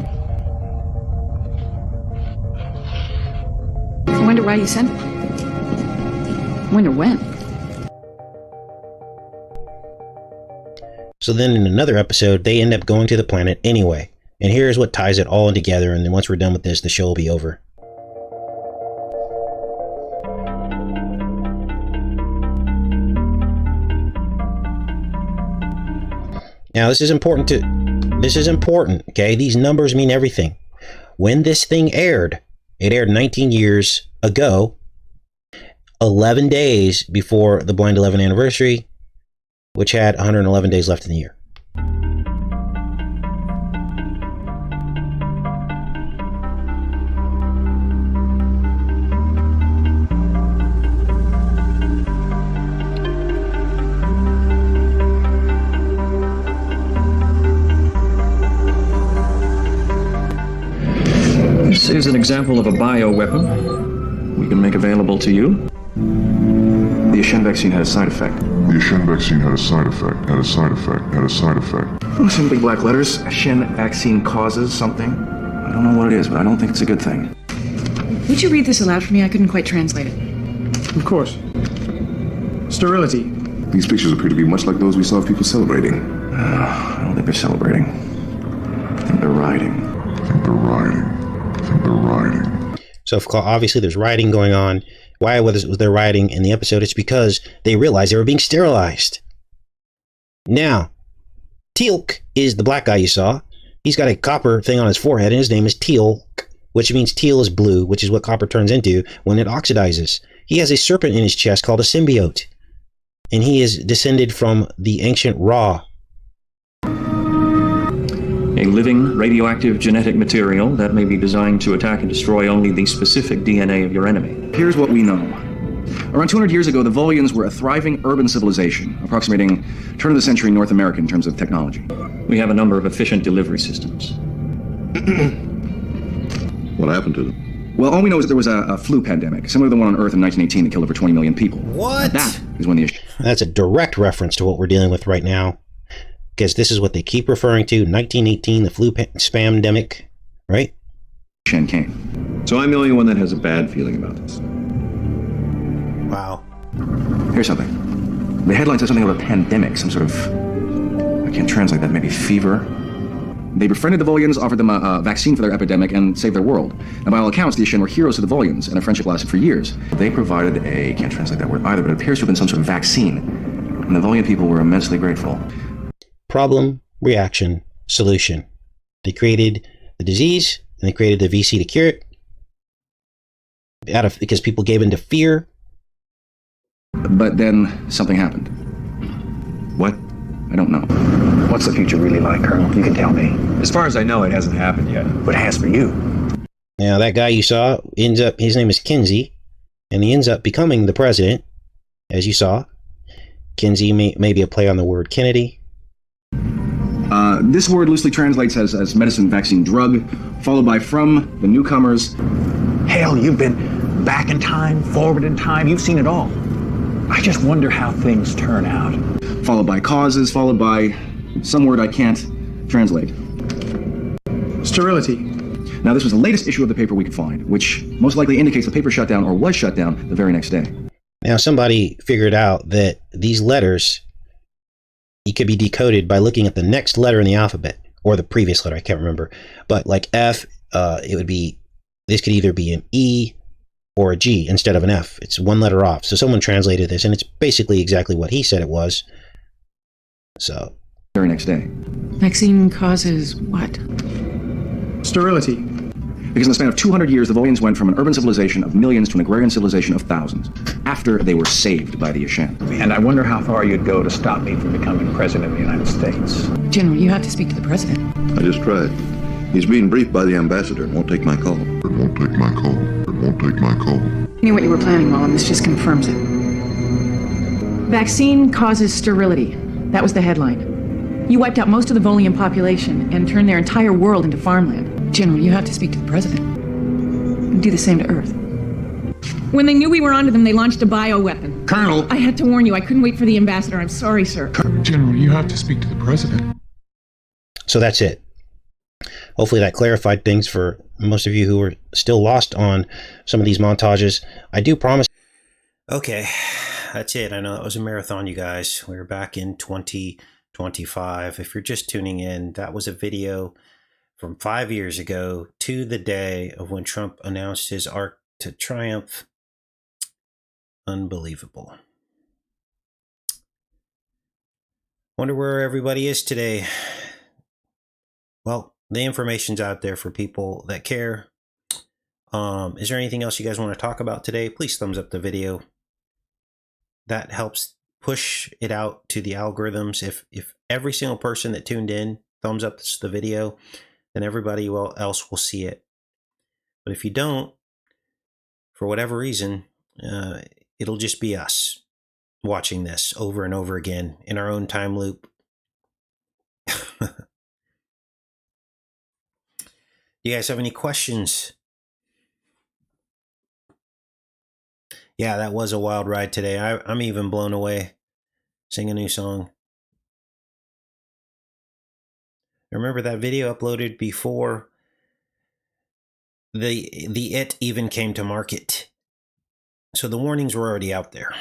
I wonder why you sent it. I wonder when. So then in another episode, they end up going to the planet anyway. And here's what ties it all in together. And then once we're done with this, the show will be over. Now, this is important, okay? These numbers mean everything. When this thing aired, it aired 19 years ago, 11 days before the Blind 11 anniversary, which had 111 days left in the year. This is an example of a bioweapon we can make available to you. The Ashen vaccine had a side effect. The Ashen vaccine had a side effect, had a side effect, had a side effect. Oh, some big black letters. Ashen vaccine causes something. I don't know what it is, but I don't think it's a good thing. Would you read this aloud for me? I couldn't quite translate it. Of course. Sterility. These pictures appear to be much like those we saw of people celebrating. I don't think they're celebrating. I think they're rioting. So obviously there's rioting going on. Why was there rioting in the episode? It's because they realized they were being sterilized. Now, Teal'c is the black guy you saw. He's got a copper thing on his forehead, and his name is Teal'c, which means teal is blue, which is what copper turns into when it oxidizes. He has a serpent in his chest called a symbiote, and he is descended from the ancient Ra. A living radioactive genetic material that may be designed to attack and destroy only the specific DNA of your enemy. Here's what we know. Around 200 years ago, the Volians were a thriving urban civilization, approximating turn of the century North America in terms of technology. We have a number of efficient delivery systems. What happened to them? Well, all we know is that there was a flu pandemic, similar to the one on Earth in 1918 that killed over 20 million people. What? That is when the issue. That's a direct reference to what we're dealing with right now, because this is what they keep referring to, 1918, the flu spamdemic, right? Shen came. So I'm the only one that has a bad feeling about this. Wow. Here's something. The headline says something about a pandemic, some sort of, I can't translate that, maybe fever. They befriended the Volians, offered them a vaccine for their epidemic, and saved their world. And by all accounts, the Ashen were heroes to the Volians, and their friendship lasted for years. They provided a, can't translate that word either, but it appears to have been some sort of vaccine. And the Volian people were immensely grateful. Problem, reaction, solution. They created the disease, and they created the VC to cure it. Because people gave into fear. But then something happened. What? I don't know. What's the future really like, Colonel? You can tell me. As far as I know, it hasn't happened yet. But it has for you. Now, that guy you saw ends up, his name is Kinsey, and he ends up becoming the president, as you saw. Kinsey, maybe a play on the word Kennedy. This word loosely translates as medicine, vaccine, drug, followed by from the newcomers. Hell, you've been back in time, forward in time, you've seen it all. I just wonder how things turn out. Followed by causes, followed by some word I can't translate. Sterility. Now, this was the latest issue of the paper we could find, which most likely indicates the paper shut down or was shut down the very next day. Now, somebody figured out that these letters, it could be decoded by looking at the next letter in the alphabet, or the previous letter, I can't remember. But like F, it would be, this could either be an E or a G instead of an F. It's one letter off. So someone translated this, and it's basically exactly what he said it was. So. Very next day. Vaccine causes what? Sterility. Because in the span of 200 years, the Volians went from an urban civilization of millions to an agrarian civilization of thousands, after they were saved by the Ashen. And I wonder how far you'd go to stop me from becoming president of the United States. General, you have to speak to the president. I just tried. He's being briefed by the ambassador and won't take my call. It won't take my call. It won't take my call. I knew what you were planning, Wall, and this just confirms it. Vaccine causes sterility. That was the headline. You wiped out most of the Volian population and turned their entire world into farmland. General, you have to speak to the president. And do the same to Earth. When they knew we were onto them, they launched a bioweapon. Colonel! I had to warn you. I couldn't wait for the ambassador. I'm sorry, sir. General, you have to speak to the president. So that's it. Hopefully that clarified things for most of you who are still lost on some of these montages. I do promise. Okay, that's it. I know that was a marathon, you guys. We're back in 2025. If you're just tuning in, that was a video from 5 years ago to the day of when Trump announced his arc to triumph. Unbelievable. Wonder where everybody is today. Well, the information's out there for people that care. Is there anything else you guys want to talk about today? Please thumbs up the video. That helps push it out to the algorithms. If every single person that tuned in thumbs up the video, then everybody else will see it. But if you don't, for whatever reason, it'll just be us watching this over and over again in our own time loop. You guys have any questions? Yeah, that was a wild ride today. I'm even blown away. Sing a new song. Remember that video uploaded before the it even came to market. So the warnings were already out there.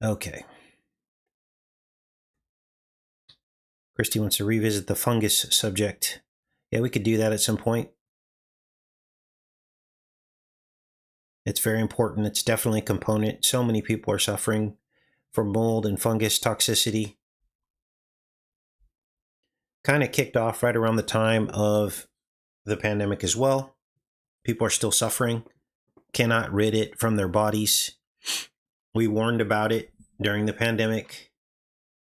Okay. Christy wants to revisit the fungus subject. Yeah, we could do that at some point. It's very important. It's definitely a component. So many people are suffering from mold and fungus toxicity. Kind of kicked off right around the time of the pandemic as well. People are still suffering, cannot rid it from their bodies. We warned about it during the pandemic.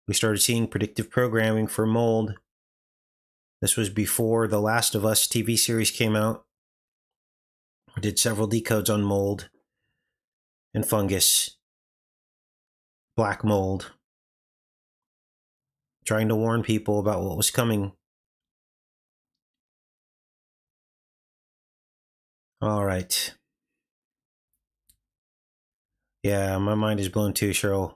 We started seeing predictive programming for mold. This was before The Last of Us TV series came out. We did several decodes on mold and fungus, black mold, trying to warn people about what was coming. All right. Yeah, my mind is blown too, Cheryl.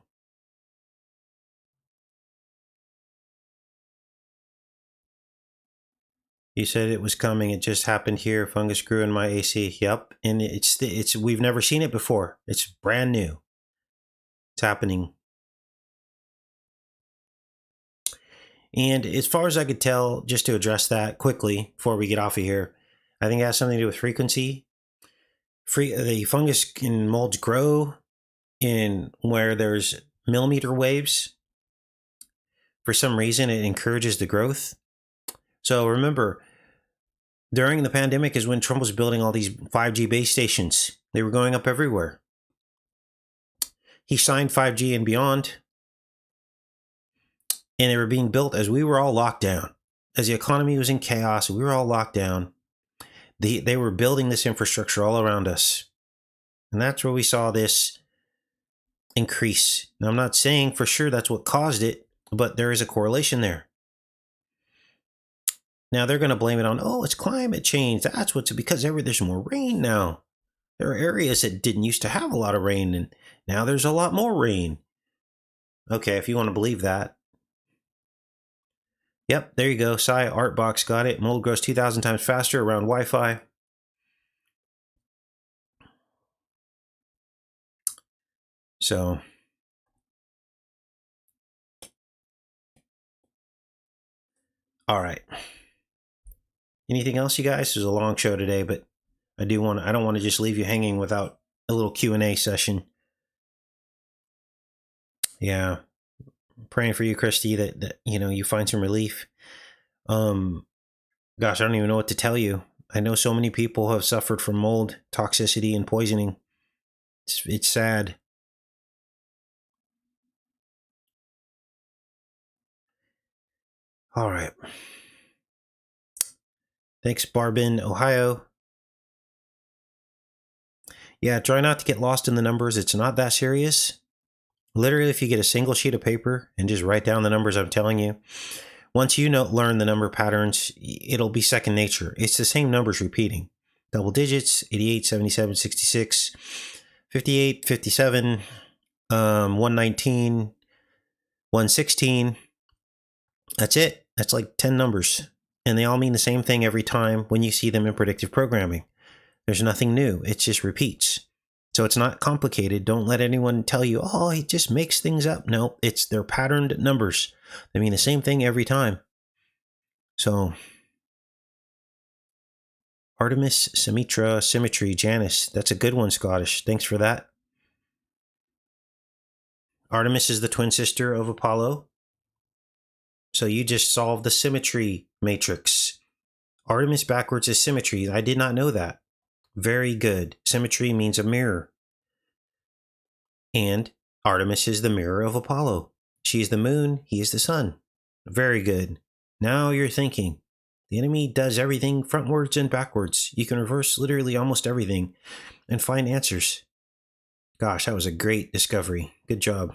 You said it was coming. It just happened here. Fungus grew in my AC. Yep, and it's we've never seen it before. It's brand new. It's happening. And as far as I could tell, just to address that quickly before we get off of here, I think it has something to do with frequency. The fungus and molds grow in where there's millimeter waves. For some reason, it encourages the growth. So remember, during the pandemic is when Trump was building all these 5G base stations. They were going up everywhere. He signed 5G and beyond, and they were being built as we were all locked down. as the economy was in chaos, we were all locked down. They were building this infrastructure all around us. And that's where we saw this increase. Now, I'm not saying for sure that's what caused it, but there is a correlation there. Now, they're going to blame it on, oh, it's climate change. That's what's because there's more rain now. There are areas that didn't used to have a lot of rain, and now there's a lot more rain. Okay, if you want to believe that. Yep, there you go. Sia Artbox got it. Mold grows 2,000 times faster around Wi-Fi. So, all right. Anything else, you guys? This is a long show today, but I don't want to just leave you hanging without a little Q&A session. Yeah. I'm praying for you, Christy, that you find some relief. Gosh, I don't even know what to tell you. I know so many people have suffered from mold toxicity and poisoning. It's sad. All right. Thanks, Barbin, Ohio. Yeah, try not to get lost in the numbers. It's not that serious. Literally, if you get a single sheet of paper and just write down the numbers I'm telling you, once you learn the number patterns, it'll be second nature. It's the same numbers repeating. Double digits, 88, 77, 66, 58, 57, 119, 116. That's it. That's like 10 numbers. And they all mean the same thing every time when you see them in predictive programming. There's nothing new. It just repeats. So it's not complicated. Don't let anyone tell you, oh, he just makes things up. No, they're patterned numbers. They mean the same thing every time. So Artemis, Symmetra, Symmetry, Janus. That's a good one, Scottish. Thanks for that. Artemis is the twin sister of Apollo. So you just solved the symmetry matrix. Artemis backwards is symmetry. I did not know that. Very good. Symmetry means a mirror. And Artemis is the mirror of Apollo. She is the moon. He is the sun. Very good. Now you're thinking. The enemy does everything frontwards and backwards. You can reverse literally almost everything and find answers. Gosh, that was a great discovery. Good job.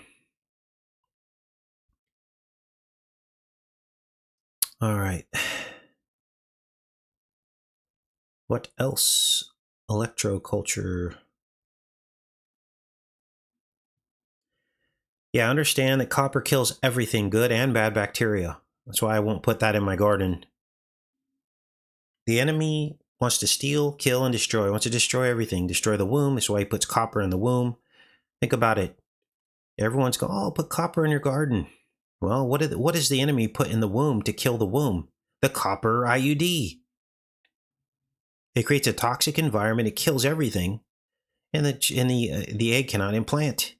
All right. What else? Electroculture. Yeah, understand that copper kills everything, good and bad bacteria. That's why I won't put that in my garden. The enemy wants to steal, kill, and destroy. Wants to destroy everything. Destroy the womb. That's why he puts copper in the womb. Think about it. Everyone's going, oh, put copper in your garden. Well, what does the enemy put in the womb to kill the womb? The copper IUD. It creates a toxic environment. It kills everything, and the egg cannot implant.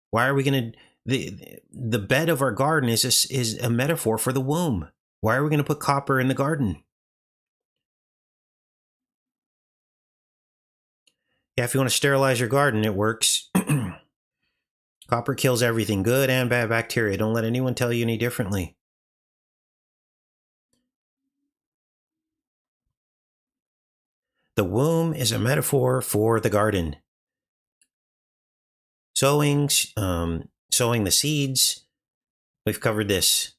Why are we going to? The bed of our garden is a metaphor for the womb. Why are we going to put copper in the garden? Yeah, if you want to sterilize your garden, it works. Copper kills everything, good and bad bacteria. Don't let anyone tell you any differently. The womb is a metaphor for the garden. Sowing the seeds. We've covered this.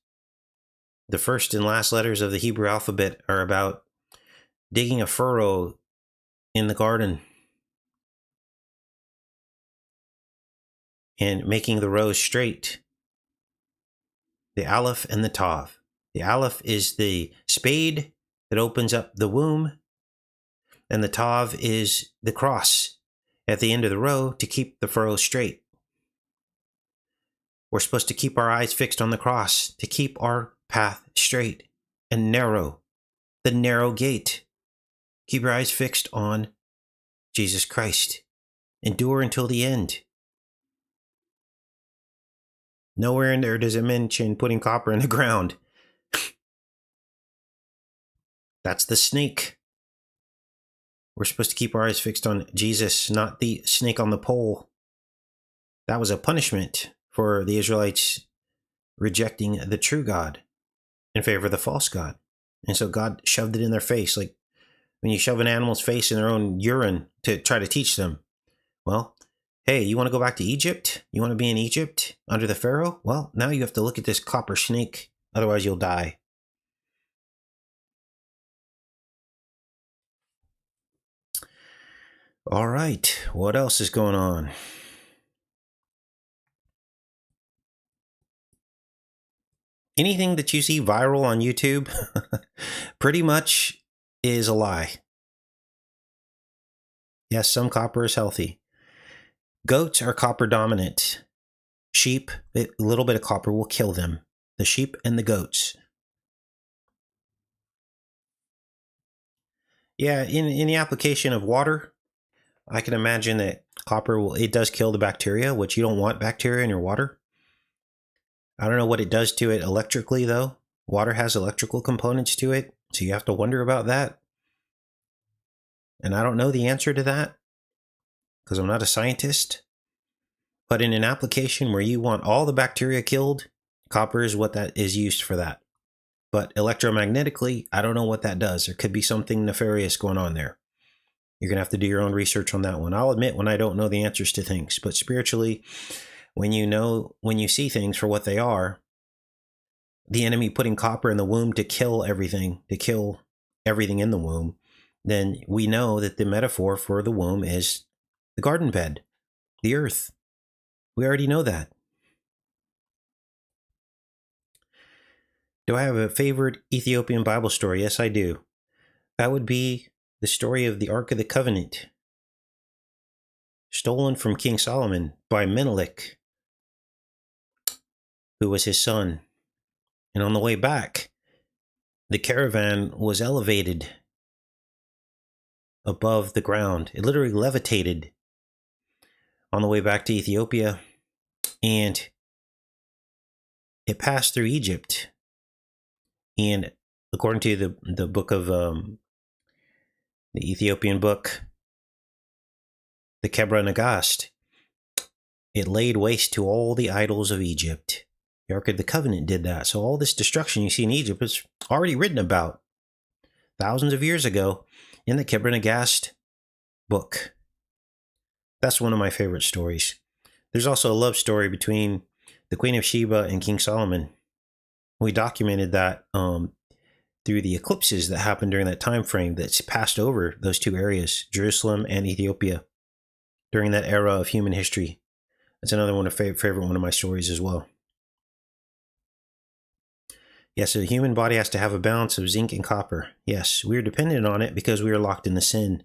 The first and last letters of the Hebrew alphabet are about digging a furrow in the garden and making the rows straight. The Aleph and the Tav. The Aleph is the spade that opens up the womb, and the Tav is the cross at the end of the row to keep the furrow straight. We're supposed to keep our eyes fixed on the cross, to keep our path straight and narrow, the narrow gate. Keep your eyes fixed on Jesus Christ. Endure until the end. Nowhere in there does it mention putting copper in the ground. That's the snake. We're supposed to keep our eyes fixed on Jesus, not the snake on the pole. That was a punishment for the Israelites rejecting the true God in favor of the false god. And so God shoved it in their face, like when you shove an animal's face in their own urine to try to teach them. Well, hey, you want to go back to Egypt? You want to be in Egypt under the Pharaoh? Well, now you have to look at this copper snake, otherwise you'll die. All right, what else is going on? Anything that you see viral on YouTube pretty much is a lie. Yes, some copper is healthy. Goats are copper dominant. Sheep, a little bit of copper will kill them. The sheep and the goats. Yeah, in the application of water, I can imagine that copper it does kill the bacteria, which you don't want bacteria in your water. I don't know what it does to it electrically, though. Water has electrical components to it, so you have to wonder about that. And I don't know the answer to that, because I'm not a scientist. But in an application where you want all the bacteria killed, copper is what that is used for that. But electromagnetically, I don't know what that does. There could be something nefarious going on there. You're going to have to do your own research on that one. I'll admit when I don't know the answers to things. But spiritually, when you see things for what they are, the enemy putting copper in the womb to kill everything in the womb, then we know that the metaphor for the womb is the garden bed, the earth. We already know that. Do I have a favorite Ethiopian Bible story? Yes, I do. That would be the story of the Ark of the Covenant, stolen from King Solomon by Menelik, who was his son. And on the way back, the caravan was elevated above the ground. It literally levitated on the way back to Ethiopia, and it passed through Egypt. And according to the book of the Ethiopian book, the Kebra Nagast, it laid waste to all the idols of Egypt. The Ark of the Covenant did that. So all this destruction you see in Egypt is already written about thousands of years ago in the Kebra Nagast book. That's one of my favorite stories. There's also a love story between the Queen of Sheba and King Solomon. We documented that through the eclipses that happened during that time frame that's passed over those two areas, Jerusalem and Ethiopia, during that era of human history. That's another one of favorite one of my stories as well. Yes, so the human body has to have a balance of zinc and copper. Yes, we are dependent on it because we are locked in the sin.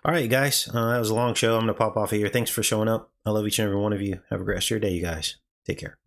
All right, guys, that was a long show. I'm going to pop off of here. Thanks for showing up. I love each and every one of you. Have a great rest of your day, you guys. Take care.